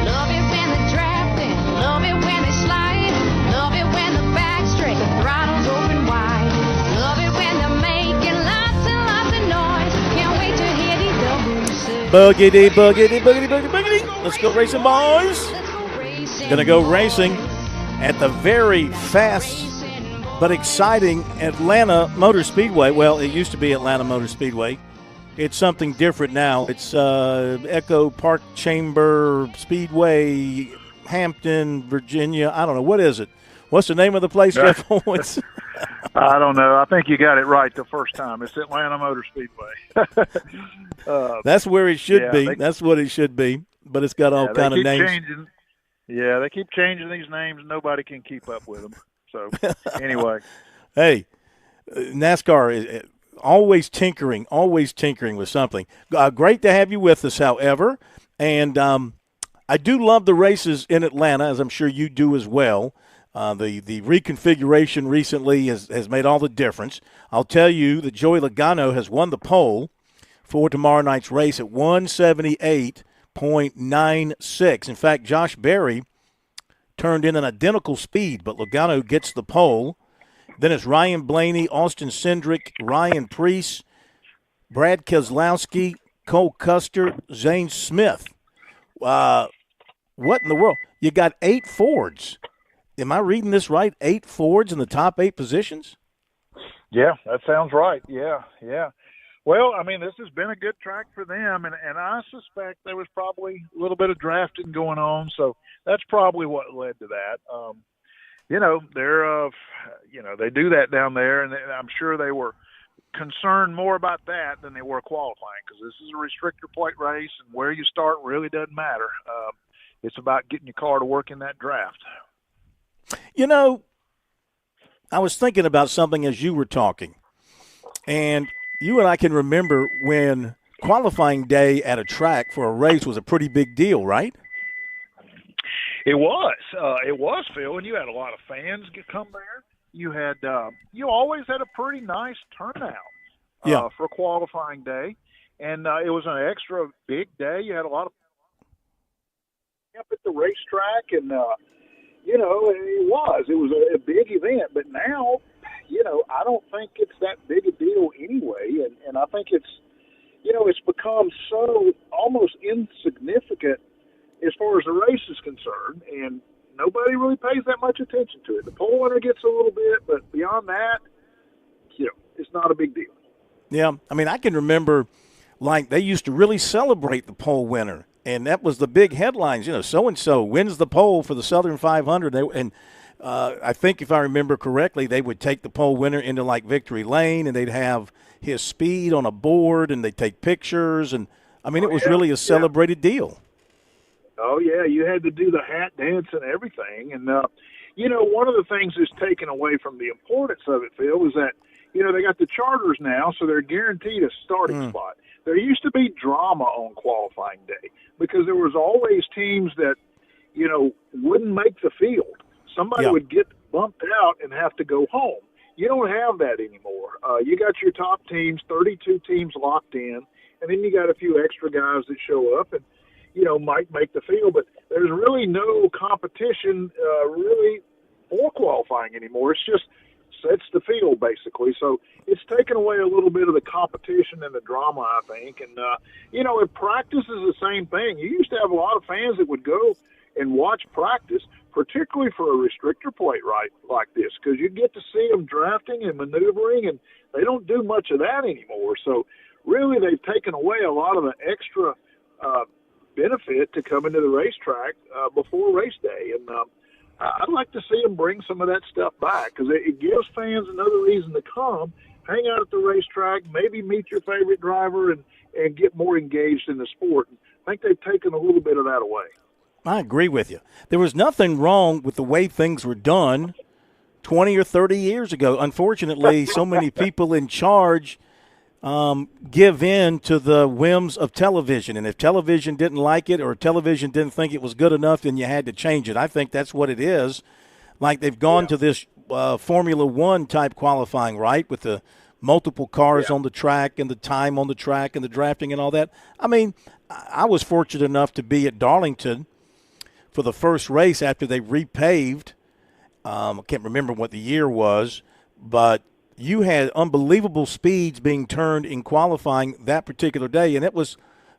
Love it when they're drafting, love it when they slide, love it when the back's straight, the throttle's open wide. Love it when they're making lots and lots of noise. Can't wait to hear these doubles say. Boogity, boogity, boogity, boogity, boogity. Let's go racing, boys. Gonna go racing at the very fast but exciting Atlanta Motor Speedway. Well, it used to be Atlanta Motor Speedway. It's something different now. It's Echo Park Chamber Speedway, Hampton, Virginia. I don't know. What is it? What's the name of the place, Jeff Owens? I don't know. I think you got it right the first time. It's Atlanta Motor Speedway. That's where it should be. That's what it should be. But it's got all kind of names. Changing. Yeah, they keep changing these names. Nobody can keep up with them. So, anyway. Hey, NASCAR is always tinkering with something. Great to have you with us, however. And I do love the races in Atlanta, as I'm sure you do as well. The reconfiguration recently has made all the difference. I'll tell you that Joey Logano has won the pole for tomorrow night's race at 178.96. In fact, Josh Berry turned in an identical speed, but Logano gets the pole. Then it's Ryan Blaney, Austin Cindric, Ryan Preece, Brad Keselowski, Cole Custer, Zane Smith. What in the world? You got 8 Fords. Am I reading this right? 8 Fords in the top 8 positions? Yeah, that sounds right. Yeah. Well, I mean, this has been a good track for them, and I suspect there was probably a little bit of drafting going on, so that's probably what led to that. They do that down there, and I'm sure they were concerned more about that than they were qualifying, because this is a restrictor plate race, and where you start really doesn't matter. It's about getting your car to work in that draft. I was thinking about something as you were talking, and you and I can remember when qualifying day at a track for a race was a pretty big deal, right? It was, Phil, and you had a lot of fans come there. You had, you always had a pretty nice turnout for qualifying day, and it was an extra big day. You had a lot of up at the racetrack, and it was a big event. But now, I don't think it's that big a deal anyway, and I think it's become so almost insignificant as far as the race is concerned, and nobody really pays that much attention to it. The pole winner gets a little bit, but beyond that, it's not a big deal. Yeah, I mean, I can remember, they used to really celebrate the pole winner, and that was the big headlines. So-and-so wins the pole for the Southern 500, I think if I remember correctly, they would take the pole winner into victory lane, and they'd have his speed on a board, and they'd take pictures, and it was really a celebrated deal. Oh, yeah, you had to do the hat dance and everything. And, one of the things that's taken away from the importance of it, Phil, is that, they got the charters now, so they're guaranteed a starting spot. There used to be drama on qualifying day because there was always teams that, wouldn't make the field. Somebody would get bumped out and have to go home. You don't have that anymore. You got your top teams, 32 teams locked in, and then you got a few extra guys that show up and, might make the field, but there's really no competition really for qualifying anymore. It's just sets the field, basically. So it's taken away a little bit of the competition and the drama, I think. And, in practice is the same thing. You used to have a lot of fans that would go and watch practice, particularly for a restrictor plate like this, because you get to see them drafting and maneuvering, and they don't do much of that anymore. So really they've taken away a lot of the extra benefit to coming to the racetrack before race day. And I'd like to see them bring some of that stuff back, because it gives fans another reason to come, hang out at the racetrack, maybe meet your favorite driver, and get more engaged in the sport. And I think they've taken a little bit of that away. I agree with you. There was nothing wrong with the way things were done 20 or 30 years ago. Unfortunately, so many people in charge give in to the whims of television. And if television didn't like it or television didn't think it was good enough, then you had to change it. I think that's what it is. They've gone to this Formula One type qualifying, right, with the multiple cars on the track and the time on the track and the drafting and all that. I was fortunate enough to be at Darlington for the first race after they repaved. I can't remember what the year was, but you had unbelievable speeds being turned in qualifying that particular day, and it was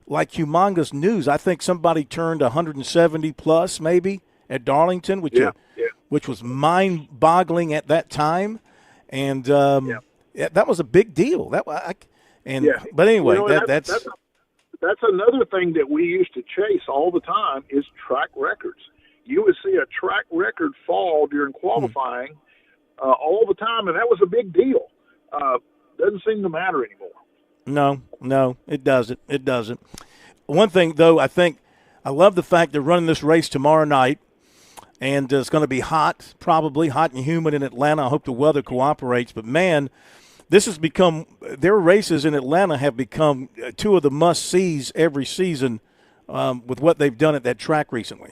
like humongous news. I think somebody turned 170 plus maybe at Darlington with which was mind-boggling at that time. And that was a big deal. But anyway, that's another thing that we used to chase all the time is track records. You would see a track record fall during qualifying all the time, and that was a big deal. Doesn't seem to matter anymore. No, it doesn't. It doesn't. One thing, though, I love the fact they're running this race tomorrow night, and it's going to be probably hot and humid in Atlanta. I hope the weather cooperates. But, man, this has become – their races in Atlanta have become two of the must-sees every season with what they've done at that track recently.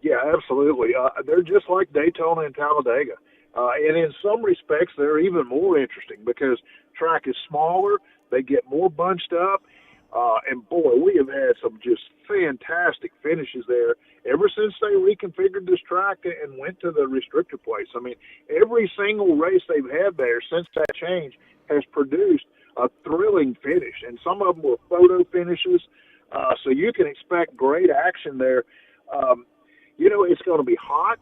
Yeah, absolutely. They're just like Daytona and Talladega. And in some respects, they're even more interesting because track is smaller. They get more bunched up. And, boy, we have had some just fantastic finishes there ever since they reconfigured this track and went to the restrictor place. I mean, every single race they've had there since that change has produced a thrilling finish. And some of them were photo finishes. So you can expect great action there. It's going to be hot.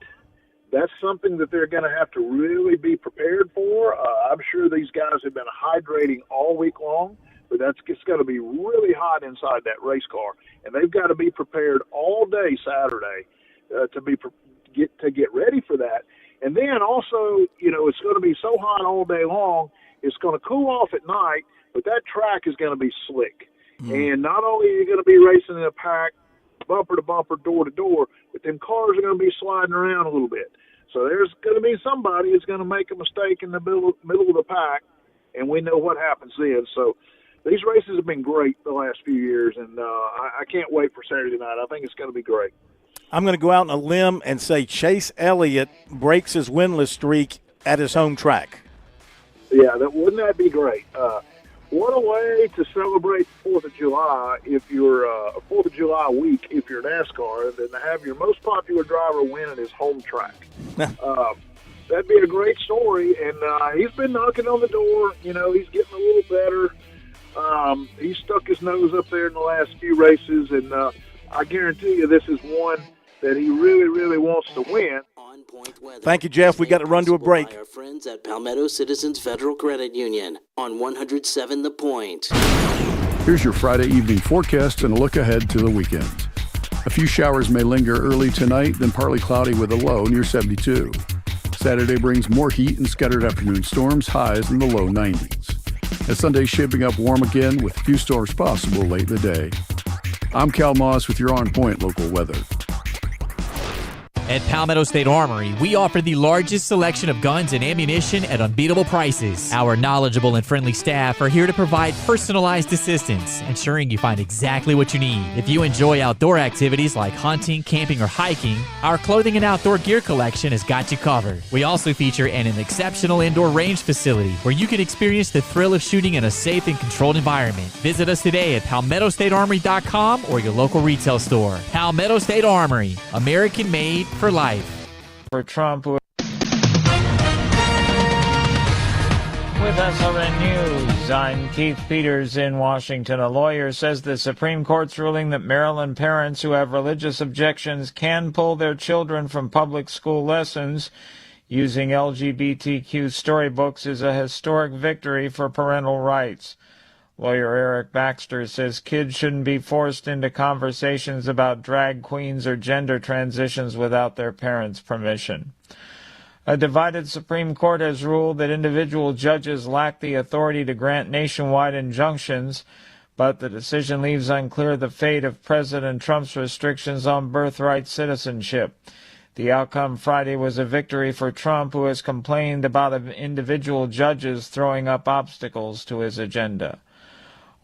That's something that they're going to have to really be prepared for. I'm sure these guys have been hydrating all week long, but it's going to be really hot inside that race car, and they've got to be prepared all day Saturday to get ready for that. And then also, it's going to be so hot all day long, it's going to cool off at night, but that track is going to be slick. And not only are you going to be racing in a pack, bumper to bumper, door to door, but them cars are going to be sliding around a little bit. So there's going to be somebody who's going to make a mistake in the middle of the pack, and we know what happens then. So these races have been great the last few years, and I can't wait for Saturday night. I think it's going to be great. I'm going to go out on a limb and say Chase Elliott breaks his winless streak at his home track. Yeah, wouldn't that be great? What a way to celebrate the 4th of July if you're a 4th of July week if you're NASCAR, than to have your most popular driver win at his home track. That'd be a great story, and he's been knocking on the door. He's getting a little better. He's stuck his nose up there in the last few races, and I guarantee you this is one that he really, really wants to win. Thank you, Jeff. We got to run to a break. By our friends at Palmetto Citizens Federal Credit Union on 107 The Point. Here's your Friday evening forecast and a look ahead to the weekend. A few showers may linger early tonight, then partly cloudy with a low near 72. Saturday brings more heat and scattered afternoon storms, highs in the low 90s. As Sunday's shaping up warm again with a few storms possible late in the day. I'm Cal Moss with your On Point local weather. At Palmetto State Armory, we offer the largest selection of guns and ammunition at unbeatable prices. Our knowledgeable and friendly staff are here to provide personalized assistance, ensuring you find exactly what you need. If you enjoy outdoor activities like hunting, camping, or hiking, our clothing and outdoor gear collection has got you covered. We also feature an exceptional indoor range facility where you can experience the thrill of shooting in a safe and controlled environment. Visit us today at PalmettoStateArmory.com or your local retail store. Palmetto State Armory, American-made for life. For Trump, with SRN News, I'm Keith Peters in Washington. A lawyer says the Supreme Court's ruling that Maryland parents who have religious objections can pull their children from public school lessons using LGBTQ storybooks is a historic victory for parental rights. Lawyer Eric Baxter says kids shouldn't be forced into conversations about drag queens or gender transitions without their parents' permission. A divided Supreme Court has ruled that individual judges lack the authority to grant nationwide injunctions, but the decision leaves unclear the fate of President Trump's restrictions on birthright citizenship. The outcome Friday was a victory for Trump, who has complained about individual judges throwing up obstacles to his agenda.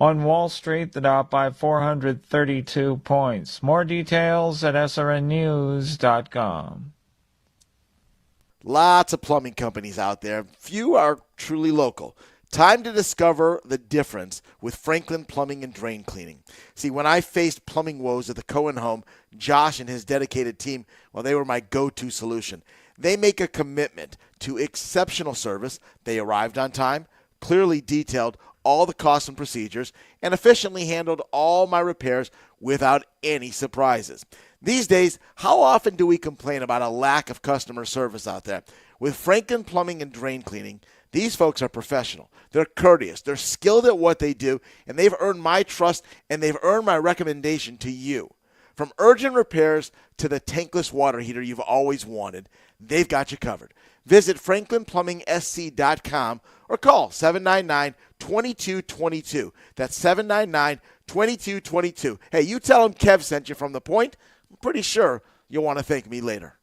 On Wall Street, the Dow by 432 points. More details at srnnews.com. Lots of plumbing companies out there. Few are truly local. Time to discover the difference with Franklin Plumbing and Drain Cleaning. See, when I faced plumbing woes at the Cohen home, Josh and his dedicated team, well, they were my go-to solution. They make a commitment to exceptional service. They arrived on time, clearly detailed all the costs and procedures, and efficiently handled all my repairs without any surprises. These days, how often do we complain about a lack of customer service out there? With Franklin Plumbing and Drain Cleaning, these folks are professional. They're courteous. They're skilled at what they do, and they've earned my trust, and they've earned my recommendation to you. From urgent repairs to the tankless water heater you've always wanted, they've got you covered. Visit franklinplumbing.sc.com or call 799-2222. That's 799-2222. Hey, you tell them Kev sent you from The Point. I'm pretty sure you'll want to thank me later.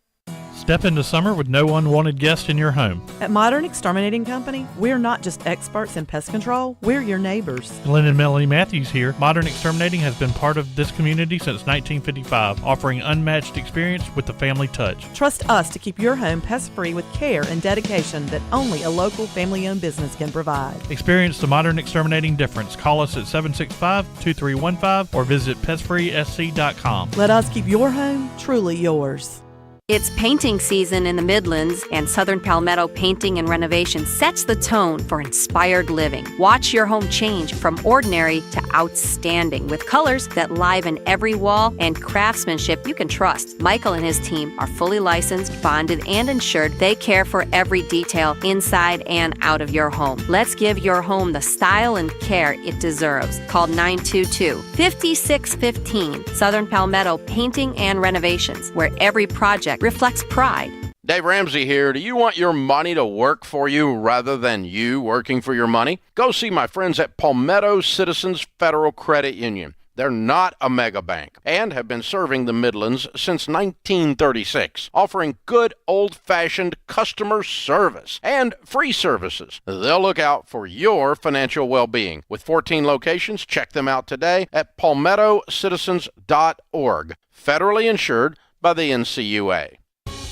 Step into summer with no unwanted guests in your home. At Modern Exterminating Company, we're not just experts in pest control, we're your neighbors. Lynn and Melanie Matthews here. Modern Exterminating has been part of this community since 1955, offering unmatched experience with the family touch. Trust us to keep your home pest-free with care and dedication that only a local family-owned business can provide. Experience the Modern Exterminating difference. Call us at 765-2315 or visit pestfreesc.com. Let us keep your home truly yours. It's painting season in the Midlands, and Southern Palmetto Painting and Renovation sets the tone for inspired living. Watch your home change from ordinary to outstanding with colors that liven every wall and craftsmanship you can trust. Michael and his team are fully licensed, bonded, and insured. They care for every detail inside and out of your home. Let's give your home the style and care it deserves. Call 922-5615. Southern Palmetto Painting and Renovations, where every project reflects pride. Dave Ramsey here. Do you want your money to work for you rather than you working for your money? Go see my friends at Palmetto Citizens Federal Credit Union. They're not a mega bank and have been serving the Midlands since 1936, offering good old-fashioned customer service and free services. They'll look out for your financial well-being. With 14 locations, check them out today at palmettocitizens.org. Federally insured by the NCUA.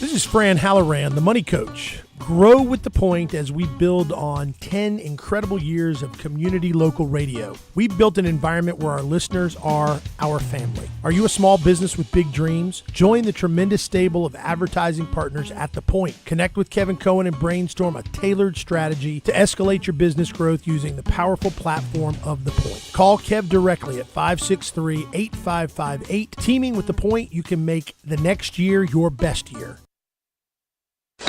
This is Fran Halloran, the Money Coach. Grow with the Point as we build on 10 incredible years of community local radio. We've built an environment where our listeners are our family. Are you a small business with big dreams? Join the tremendous stable of advertising partners at The Point. Connect with Kevin Cohen and brainstorm a tailored strategy to escalate your business growth using the powerful platform of The Point. Call Kev directly at 563-8558. Teaming with The Point, you can make the next year your best year. 4.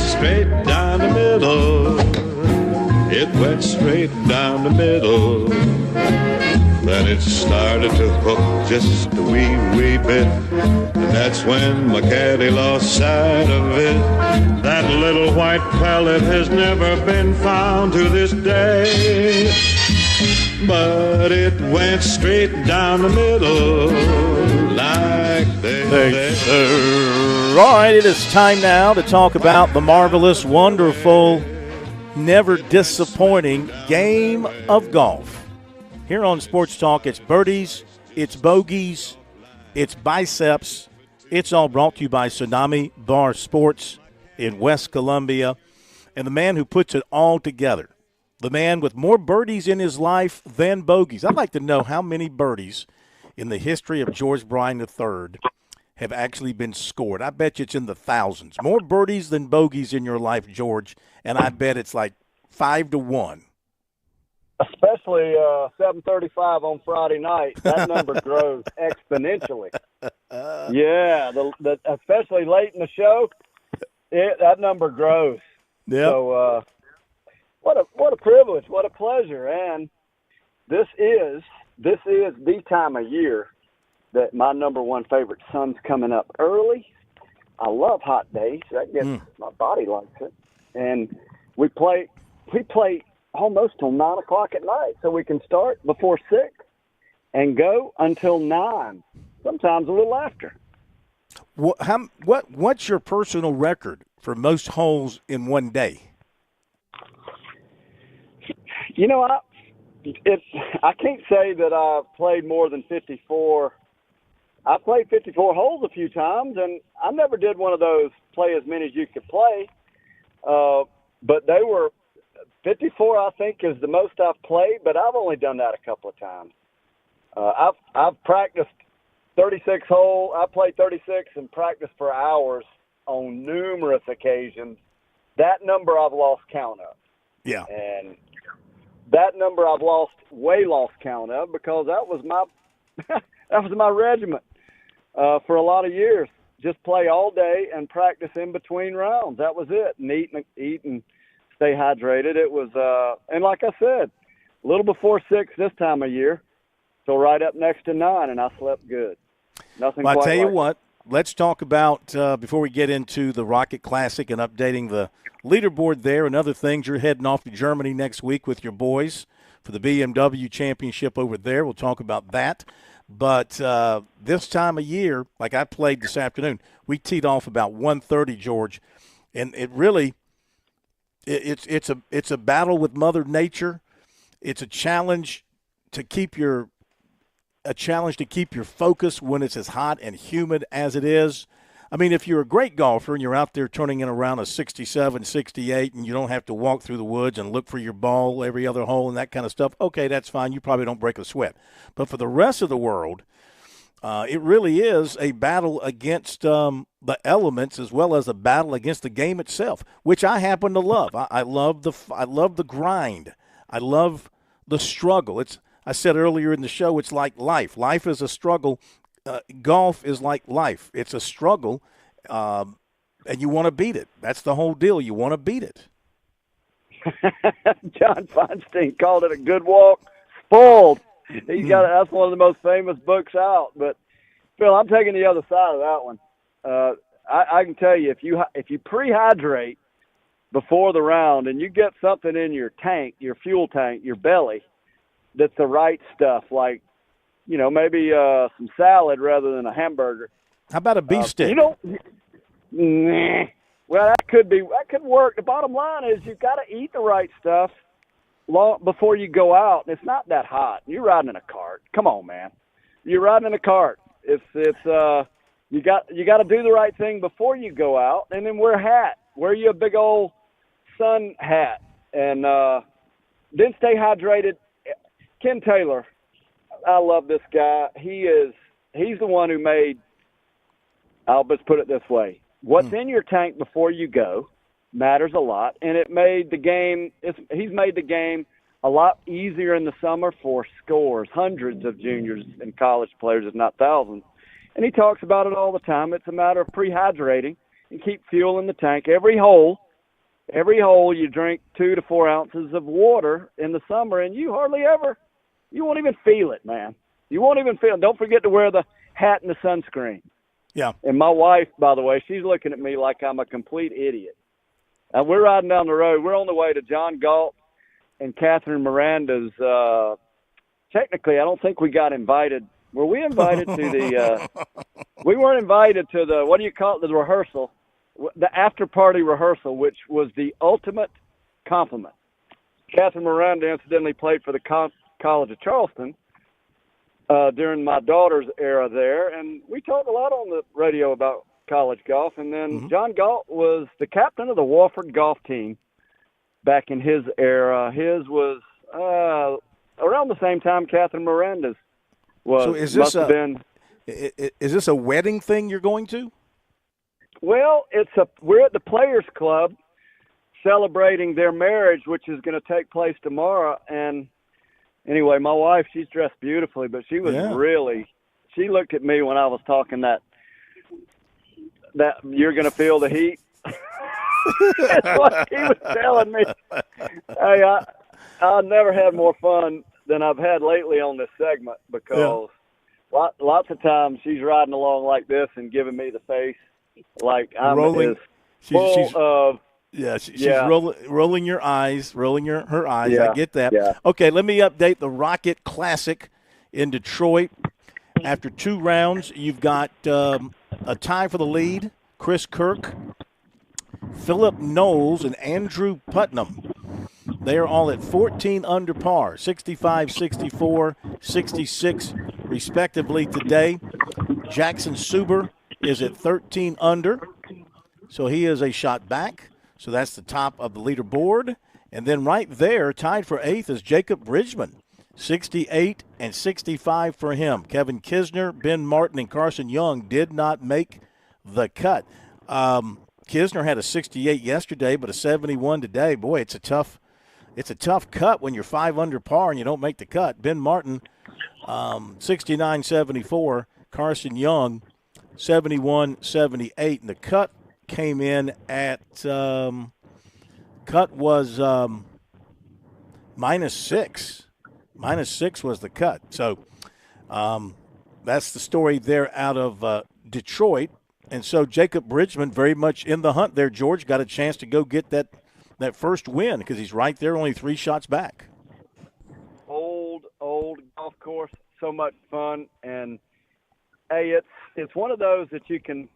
Straight down the middle. It went straight down the middle. Then it started to hook just a wee bit. And that's when my caddy lost sight of it. That little white pellet has never been found to this day. But it went straight down the middle like All right, it is time now to talk about the marvelous, wonderful, never disappointing game of golf. Here on Sports Talk, it's birdies, it's bogeys, it's biceps. It's all brought to you by Tsunami Bar Sports in West Columbia. And the man who puts it all together, the man with more birdies in his life than bogeys. I'd like to know how many birdies in the history of George Bryan III have actually been scored. I bet you it's in the thousands. More birdies than bogeys in your life, George, and I bet it's like 5-1. Especially 7:35 on Friday night, that number grows exponentially. Yeah, especially late in the show, that number grows. Yeah. So what a privilege, what a pleasure, and this is the time of year that my number one favorite, sun's coming up early. I love hot days. That gets my body likes it, and we play almost till 9 o'clock at night, so we can start before 6 and go until 9. Sometimes a little after. What's your personal record for most holes in one day? You know, I can't say that I've played more than 54. I played 54 holes a few times, and I never did one of those play as many as you could play. But they were 54. I think is the most I've played, but I've only done that a couple of times. I've practiced 36 holes. I played 36 and practiced for hours on numerous occasions. That number I've lost count of. Yeah. that number I've lost count of, because that was my that was my regiment for a lot of years. Just play all day and practice in between rounds. That was it. And eat and stay hydrated. It was, and like I said, a little before 6 this time of year, so right up next to 9, and I slept good. Nothing. Well, quite I tell you like what, let's talk about, before we get into the Rocket Classic and updating the leaderboard there and other things, you're heading off to Germany next week with your boys for the BMW Championship over there. We'll talk about that. But this time of year, like I played this afternoon, we teed off about 1:30, George, and it really it's a battle with Mother Nature. It's a challenge to keep your focus when it's as hot and humid as it is. I mean, if you're a great golfer and you're out there turning in around a 67, 68, and you don't have to walk through the woods and look for your ball every other hole and that kind of stuff, okay, that's fine. You probably don't break a sweat. But for the rest of the world, it really is a battle against the elements as well as a battle against the game itself, which I happen to love. I love the grind. I love the struggle. I said earlier in the show, it's like life. Life is a struggle. Golf is like life. It's a struggle, and you want to beat it. That's the whole deal. You want to beat it. John Feinstein called it a good walk, spoiled. He's got that's one of the most famous books out. But Phil, I'm taking the other side of that one. I can tell you, if you prehydrate before the round and you get something in your tank, your fuel tank, your belly, that's the right stuff, like, you know, maybe some salad rather than a hamburger. How about a beef stick? Nah. Well, that could work. The bottom line is you've got to eat the right stuff long before you go out. And it's not that hot. You're riding in a cart. Come on, man. You're riding in a cart. You got to do the right thing before you go out, and then wear a hat. Wear you a big old sun hat, and then stay hydrated. Ken Taylor, I love this guy. He's the one who made, I'll just put it this way, what's in your tank before you go matters a lot, and he's made the game a lot easier in the summer for hundreds of juniors and college players, if not thousands. And he talks about it all the time. It's a matter of prehydrating and keep fuel in the tank. Every hole you drink 2 to 4 ounces of water in the summer, and you won't even feel it, man. You won't even feel it. Don't forget to wear the hat and the sunscreen. Yeah. And my wife, by the way, she's looking at me like I'm a complete idiot. And we're riding down the road. We're on the way to John Galt and Catherine Miranda's. Technically, I don't think we got invited. Were we invited to the we weren't invited to the, what do you call it, the rehearsal, the after-party rehearsal, which was the ultimate compliment. Catherine Miranda incidentally played for the College of Charleston during my daughter's era there, and we talked a lot on the radio about college golf. And then John Galt was the captain of the Wofford golf team back in his era. His was around the same time Catherine Miranda's was. So is this a wedding thing you're going to? Well, we're at the Players Club celebrating their marriage, which is going to take place tomorrow. And anyway, my wife, she's dressed beautifully, but she was she looked at me when I was talking that you're going to feel the heat. That's what she was telling me. Hey, I never had more fun than I've had lately on this segment, because lots of times she's riding along like this and giving me the face like I'm rolling. She's rolling your eyes, her eyes. Yeah, I get that. yeah. Okay, let me update the Rocket Classic in Detroit. After 2 rounds, you've got a tie for the lead. Chris Kirk, Philip Knowles, and Andrew Putnam. They are all at 14 under par, 65, 64, 66, respectively today. Jackson Suber is at 13 under, so he is a shot back. So that's the top of the leaderboard. And then right there, tied for 8th, is Jacob Bridgman, 68 and 65 for him. Kevin Kisner, Ben Martin, and Carson Young did not make the cut. Kisner had a 68 yesterday, but a 71 today. Boy, it's a tough it's a tough cut when you're 5 under par and you don't make the cut. Ben Martin, 69-74. Carson Young, 71-78. And the cut came in at cut was -6. -6 was the cut. So that's the story there out of Detroit. And so Jacob Bridgman very much in the hunt there. George got a chance to go get that first win because he's right there, only 3 shots back. Old golf course, so much fun. And, hey, it's one of those that you can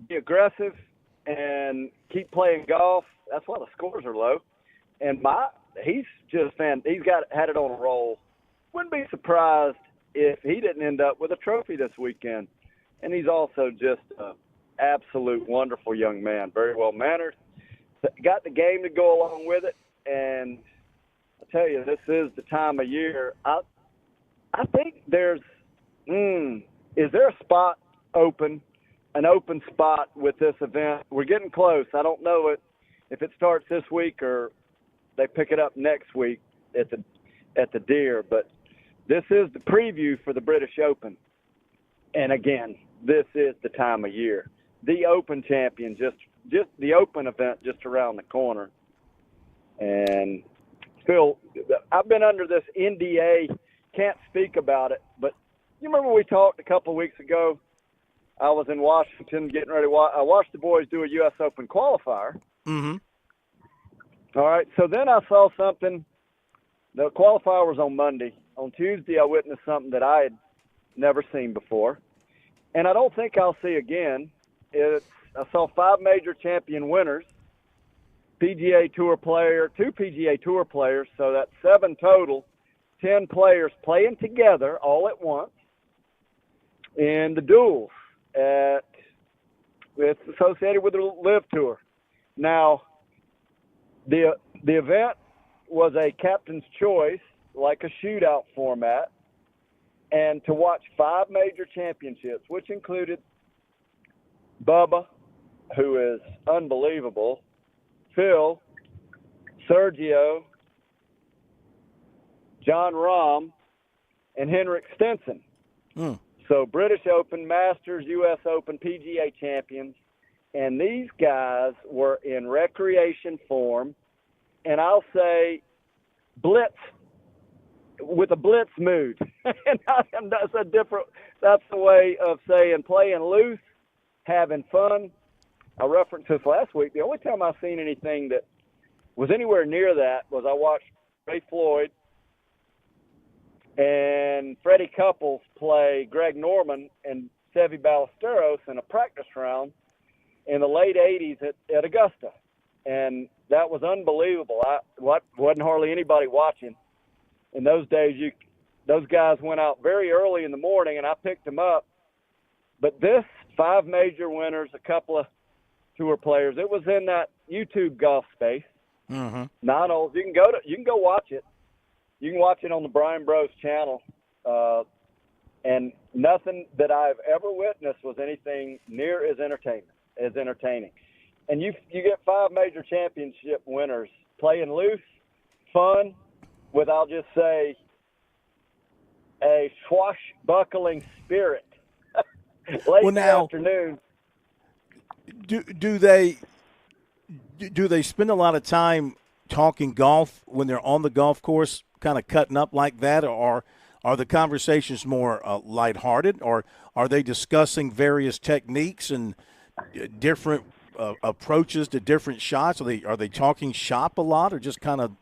be aggressive and keep playing golf. That's why the scores are low. And he's had it on a roll. Wouldn't be surprised if he didn't end up with a trophy this weekend. And he's also just an absolute wonderful young man, very well mannered. Got the game to go along with it, and I tell you, this is the time of year. I think is there a spot open, an open spot with this event? We're getting close. I don't know if it starts this week or they pick it up next week at the Deer, but this is the preview for the British Open. And again, this is the time of year. The Open champion, just the Open event just around the corner. And Phil, I've been under this NDA, can't speak about it, but you remember we talked a couple of weeks ago? I was in Washington getting ready to I watched the boys do a U.S. Open qualifier. Mm-hmm. All right, so then I saw something. The qualifier was on Monday. On Tuesday, I witnessed something that I had never seen before, and I don't think I'll see again. I saw 5 major champion winners, PGA Tour player, 2 PGA Tour players, so that's 7 total, 10 players playing together all at once in the duels. It's associated with the Live Tour. Now, the event was a captain's choice, like a shootout format, and to watch 5 major championships, which included Bubba, who is unbelievable, Phil, Sergio, John Rahm, and Henrik Stenson. So British Open, Masters, U.S. Open, PGA champions, and these guys were in recreation form, and I'll say blitz, with a blitz mood. And that's the way of saying playing loose, having fun. I referenced this last week. The only time I've seen anything that was anywhere near that was I watched Ray Floyd and Freddie Couples play Greg Norman and Seve Ballesteros in a practice round in the late 80s at Augusta. And that was unbelievable. Wasn't hardly anybody watching. In those days, those guys went out very early in the morning, and I picked them up. But this 5 major winners, a couple of tour players, it was in that YouTube golf space. Mm-hmm. 9 holes. You can go watch it. You can watch it on the Brian Bros channel. And nothing that I've ever witnessed was anything near as entertaining. And you get 5 major championship winners playing loose, fun, with, I'll just say, a swashbuckling spirit. Late in the afternoon. Do they spend a lot of time talking golf when they're on the golf course, kind of cutting up like that, or are the conversations more lighthearted, or are they discussing various techniques and different approaches to different shots? Are they talking shop a lot, or just kind of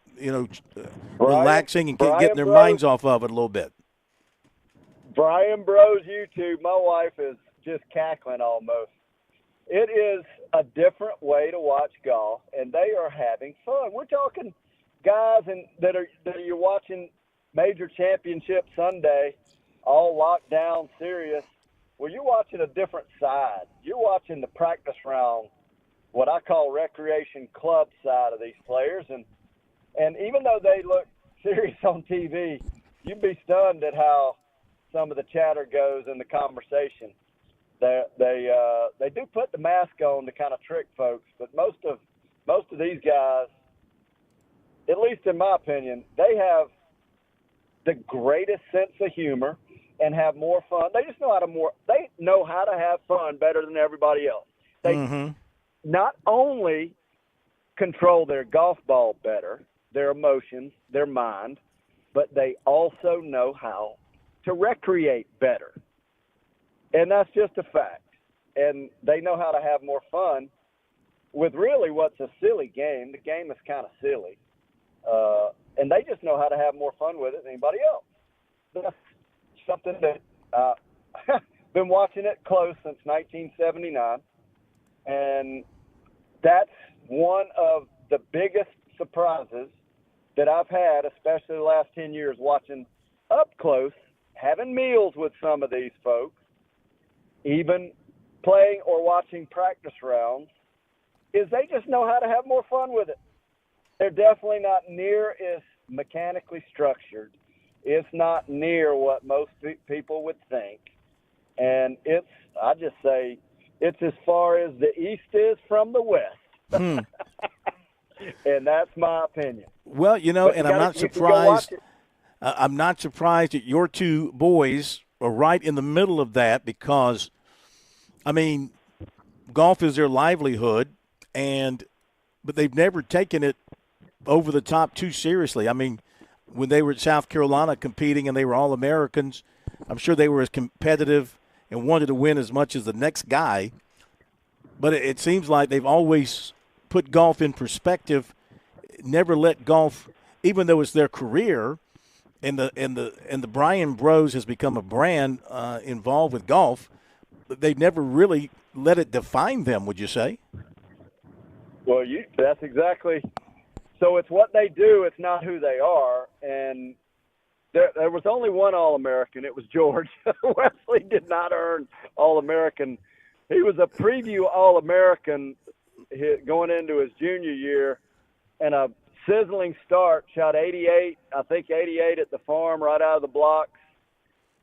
relaxing and getting their minds off of it a little bit? Brian Bros YouTube, my wife is just cackling almost. It is a different way to watch golf, and they are having fun. We're talking guys that you're watching major championship Sunday, all locked down, serious. Well, you're watching a different side. You're watching the practice round, what I call recreation club side of these players, and even though they look serious on TV, you'd be stunned at how some of the chatter goes in the conversation. They do put the mask on to kind of trick folks, but most of these guys at least in my opinion, they have the greatest sense of humor and have more fun. They just know how to have fun better than everybody else. They not only control their golf ball better, their emotions, their mind, but they also know how to recreate better. And that's just a fact. And they know how to have more fun with really what's a silly game. The game is kind of silly. And they just know how to have more fun with it than anybody else. That's something that I've been watching it close since 1979. And that's one of the biggest surprises that I've had, especially the last 10 years, watching up close, having meals with some of these folks, even playing or watching practice rounds, is they just know how to have more fun with it. They're definitely not near as mechanically structured. It's not near what most people would think. And I just say, it's as far as the East is from the West. And that's my opinion. Well, I'm not surprised. I'm not surprised that your two boys are right in the middle of that because, golf is their livelihood, but they've never taken it over the top too seriously. When they were at South Carolina competing and they were All-Americans, I'm sure they were as competitive and wanted to win as much as the next guy. But it seems like they've always put golf in perspective, never let golf, even though it's their career, and the Bryan Bros has become a brand involved with golf. They've never really let it define them. Would you say? Well, that's exactly. So it's what they do. It's not who they are. And there was only one All-American. It was George. Wesley did not earn All-American. He was a preview All-American going into his junior year, and a sizzling start, shot 88 at the farm right out of the blocks,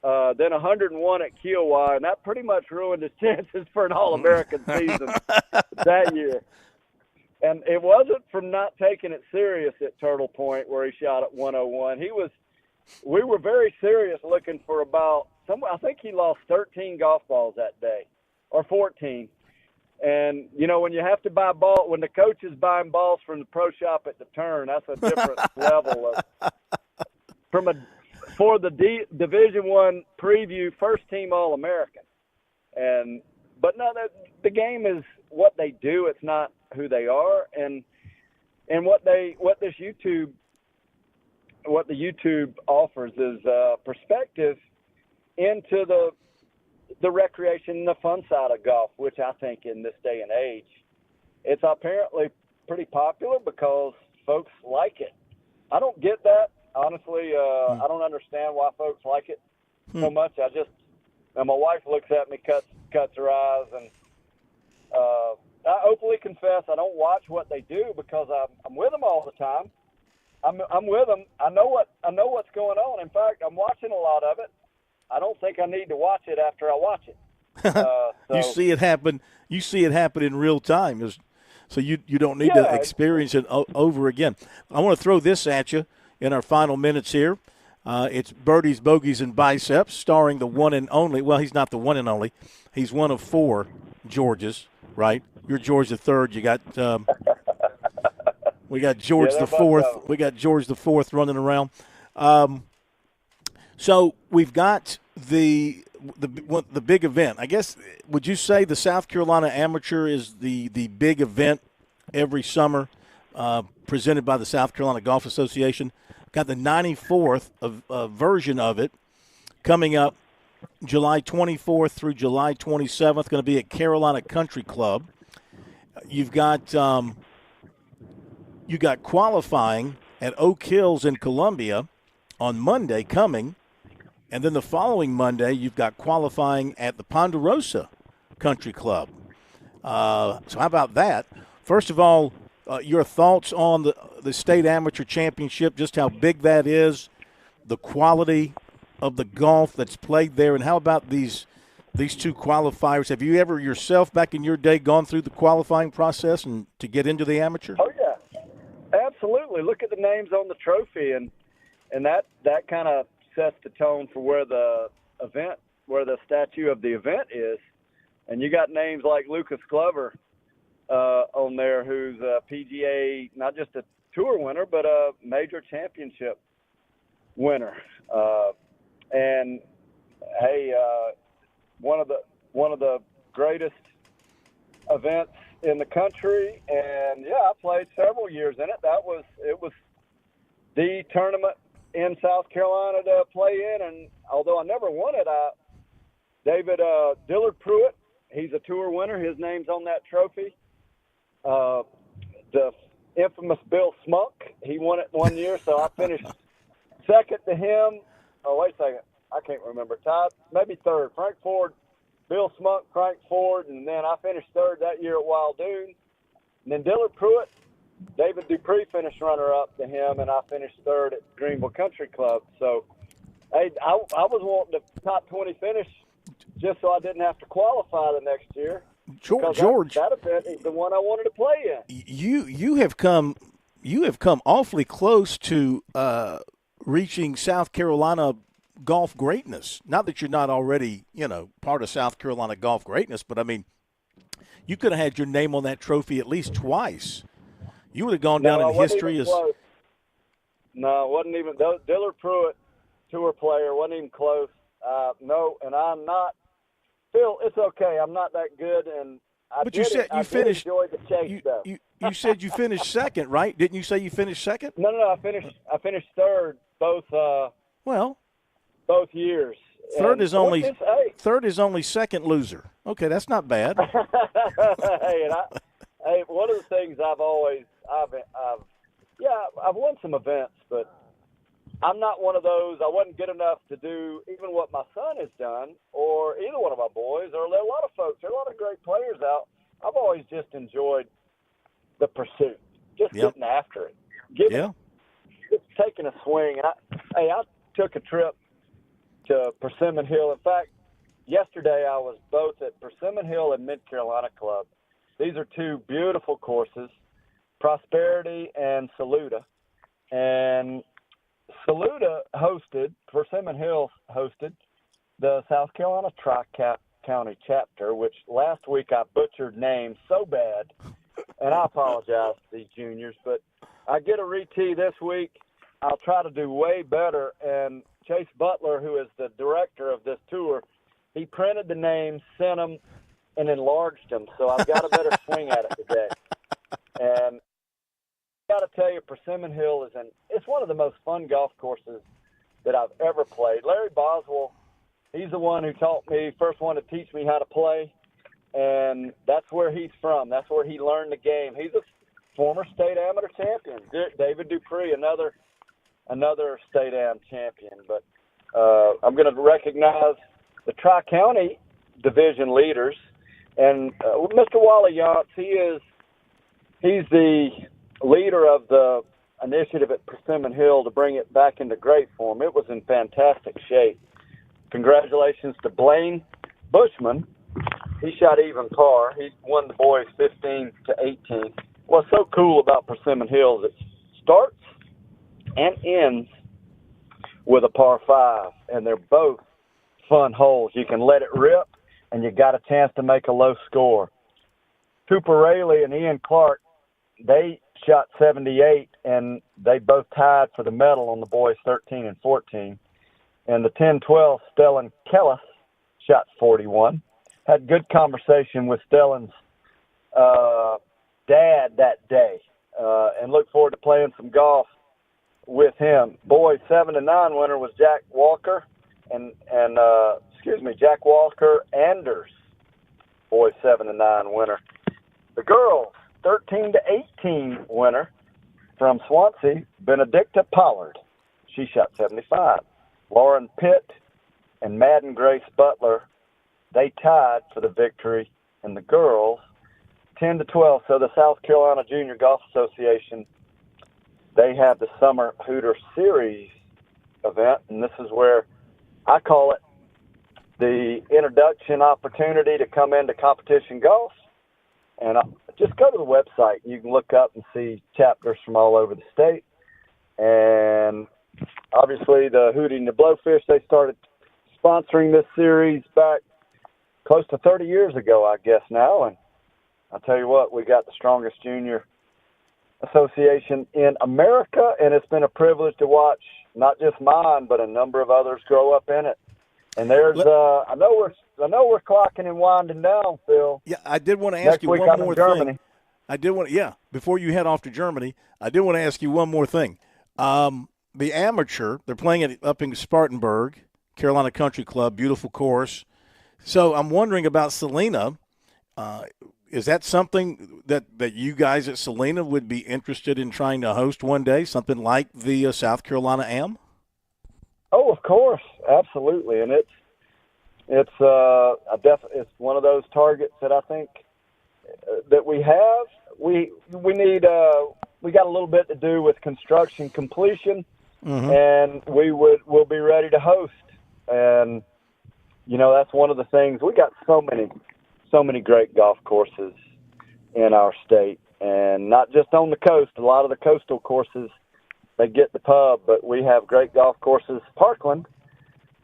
then 101 at Kiowa, and that pretty much ruined his chances for an All-American season that year. And it wasn't from not taking it serious at Turtle Point where he shot at 101. We were very serious looking for I think he lost 13 golf balls that day, or 14. And, when you have to buy when the coach is buying balls from the pro shop at the turn, that's a different level of, for the Division I preview first team All-American. But no, the game is what they do. It's not who they are. And what the YouTube offers is perspective into the recreation and the fun side of golf, which I think in this day and age, it's apparently pretty popular because folks like it. I don't get that, honestly. I don't understand why folks like it so much. And my wife looks at me, cuts her eyes, and I openly confess I don't watch what they do because I'm with them all the time. I'm with them. I know what's going on. In fact, I'm watching a lot of it. I don't think I need to watch it after I watch it. You see it happen. You see it happen in real time. So you don't need to experience it over again. I want to throw this at you in our final minutes here. It's Birdies, Bogeys, and Biceps, starring the one and only. Well, he's not the one and only. He's one of four Georges, right? You're George the Third. You got we got George the Fourth. We got George the Fourth running around. So we've got the big event. I guess, would you say the South Carolina Amateur is the big event every summer presented by the South Carolina Golf Association? Got the 94th version of it coming up July 24th through July 27th, going to be at Carolina Country Club. You've got qualifying at Oak Hills in Columbia on Monday coming. And then the following Monday, you've got qualifying at the Ponderosa Country Club. So how about that? First of all, your thoughts on the State Amateur Championship, just how big that is, the quality of the golf that's played there, and how about these two qualifiers? Have you ever yourself, back in your day, gone through the qualifying process and to get into the amateur? Oh, yeah. absolutely. Look at the names on the trophy, and that kind of sets the tone for where the statue of the event is. And you got names like Lucas Glover on there, who's a PGA, not just a tour winner, but a major championship winner. And hey, one of the greatest events in the country. And yeah, I played several years in it. It was the tournament in South Carolina to play in. And although I never won it, David Dillard Pruitt, he's a tour winner. His name's on that trophy. The infamous Bill Smunk, he won it one year, so I finished second to him. Oh, wait a second. I can't remember. Tied, maybe third. Frank Ford, Bill Smunk, Frank Ford, and then I finished third that year at Waldoon. And then Dillard Pruitt, David Dupree finished runner-up to him, and I finished third at Greenville Country Club. So, hey, I was wanting the top 20 finish just so I didn't have to qualify the next year. George, that event is the one I wanted to play in. You have come awfully close to reaching South Carolina golf greatness. Not that you're not already, part of South Carolina golf greatness, but I mean, you could have had your name on that trophy at least twice. You would have gone down in history as. No, it wasn't even. Dillard Pruitt, tour player, wasn't even close. No, and I'm not. Phil, it's okay. I'm not that good, and I finished. Enjoyed the chase, though. You said you finished second, right? Didn't you say you finished second? No. I finished third both. Both years. Third is only second loser. Okay, that's not bad. Hey, one of the things I've won some events, but I'm not one of those. I wasn't good enough to do even what my son has done, or either one of my boys, or there are a lot of folks. There are a lot of great players out. I've always just enjoyed the pursuit, just getting after it, just taking a swing. I took a trip to Persimmon Hill. In fact, yesterday I was both at Persimmon Hill and Mid Carolina Club. These are two beautiful courses, Prosperity and Saluda. And Saluda Persimmon Hill hosted the South Carolina Tri-County chapter, which last week I butchered names so bad, and I apologize to these juniors, but I get a retee this week. I'll try to do way better, and Chase Butler, who is the director of this tour, he printed the names, sent them, and enlarged them. So I've got a better swing at it today. And I got to tell you, Persimmon Hill it's one of the most fun golf courses that I've ever played. Larry Boswell, he's the one who taught me, first one to teach me how to play, and that's where he's from. That's where he learned the game. He's a former state amateur champion. David Dupree, another state am champion. But I'm going to recognize the Tri-County division leaders. And Mr. Wally Yance, he's the leader of the initiative at Persimmon Hill to bring it back into great form. It was in fantastic shape. Congratulations to Blaine Bushman. He shot even par. He won the boys 15-18. What's so cool about Persimmon Hill is it starts and ends with a par 5, and they're both fun holes. You can let it rip, and you got a chance to make a low score. Cooper Rayleigh and Ian Clark, they shot 78, and they both tied for the medal on the boys 13 and 14. And the 10-12, Stellan Kellis shot 41. Had good conversation with Stellan's dad that day, and look forward to playing some golf with him. Boys 7-9 winner was Jack Walker Jack Walker Anders. Boys 7-9 winner. The girls 13-18 winner from Swansea, Benedicta Pollard. She shot 75. Lauren Pitt and Madden Grace Butler, they tied for the victory in the girls 10-12. So the South Carolina Junior Golf Association, they have the Summer Hooter Series event, and this is where I call it the introduction opportunity to come into competition golf. And just go to the website. You can look up and see chapters from all over the state. And obviously the Hootie and the Blowfish, they started sponsoring this series back close to 30 years ago, I guess now. And I'll tell you what, we got the strongest junior association in America, and it's been a privilege to watch not just mine, but a number of others grow up in it. And there's, I know we're clocking and winding down, Phil. Yeah, I did want to ask you one more thing. Before you head off to Germany, I did want to ask you one more thing. The amateur, they're playing it up in Spartanburg, Carolina Country Club, beautiful course. So I'm wondering about Salina. Is that something that you guys at Salina would be interested in trying to host one day, something like the South Carolina Am? Oh, of course, absolutely, and it's one of those targets that I think that we have. We need we got a little bit to do with construction completion, and we'll be ready to host. And that's one of the things. We got so many great golf courses in our state, and not just on the coast. A lot of the coastal courses, they get the pub, but we have great golf courses, Parkland,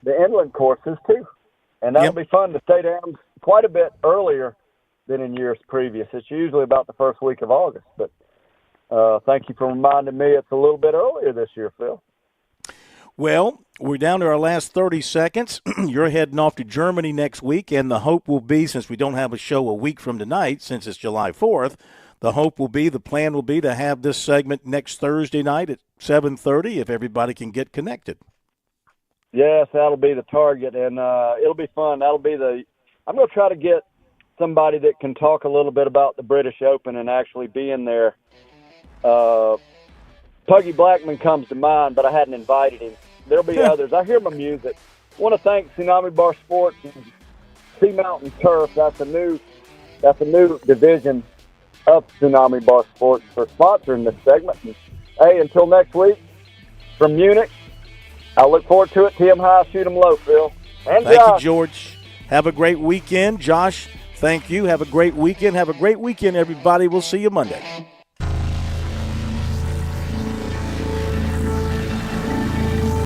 the inland courses too. And that'll be fun. The state Am's quite a bit earlier than in years previous. It's usually about the first week of August, but thank you for reminding me it's a little bit earlier this year, Phil. Well, we're down to our last 30 seconds. You're heading off to Germany next week, and the hope will be, since we don't have a show a week from tonight, since it's July 4th, the plan will be to have this segment next Thursday night at 7:30 if everybody can get connected. Yes, that'll be the target, and it'll be fun. I'm going to try to get somebody that can talk a little bit about the British Open and actually be in there. Puggy Blackman comes to mind, but I hadn't invited him. There'll be others. I hear my music. I want to thank Tsunami Bar Sports and Sea Mountain Turf. That's a new division of Tsunami Bar Sports for sponsoring this segment. And, hey, until next week, from Munich, I look forward to it. Tee 'em high, shoot 'em low, Phil. And thank Josh. you, George. Have a great weekend. Josh, thank you. Have a great weekend. Have a great weekend, everybody. We'll see you Monday.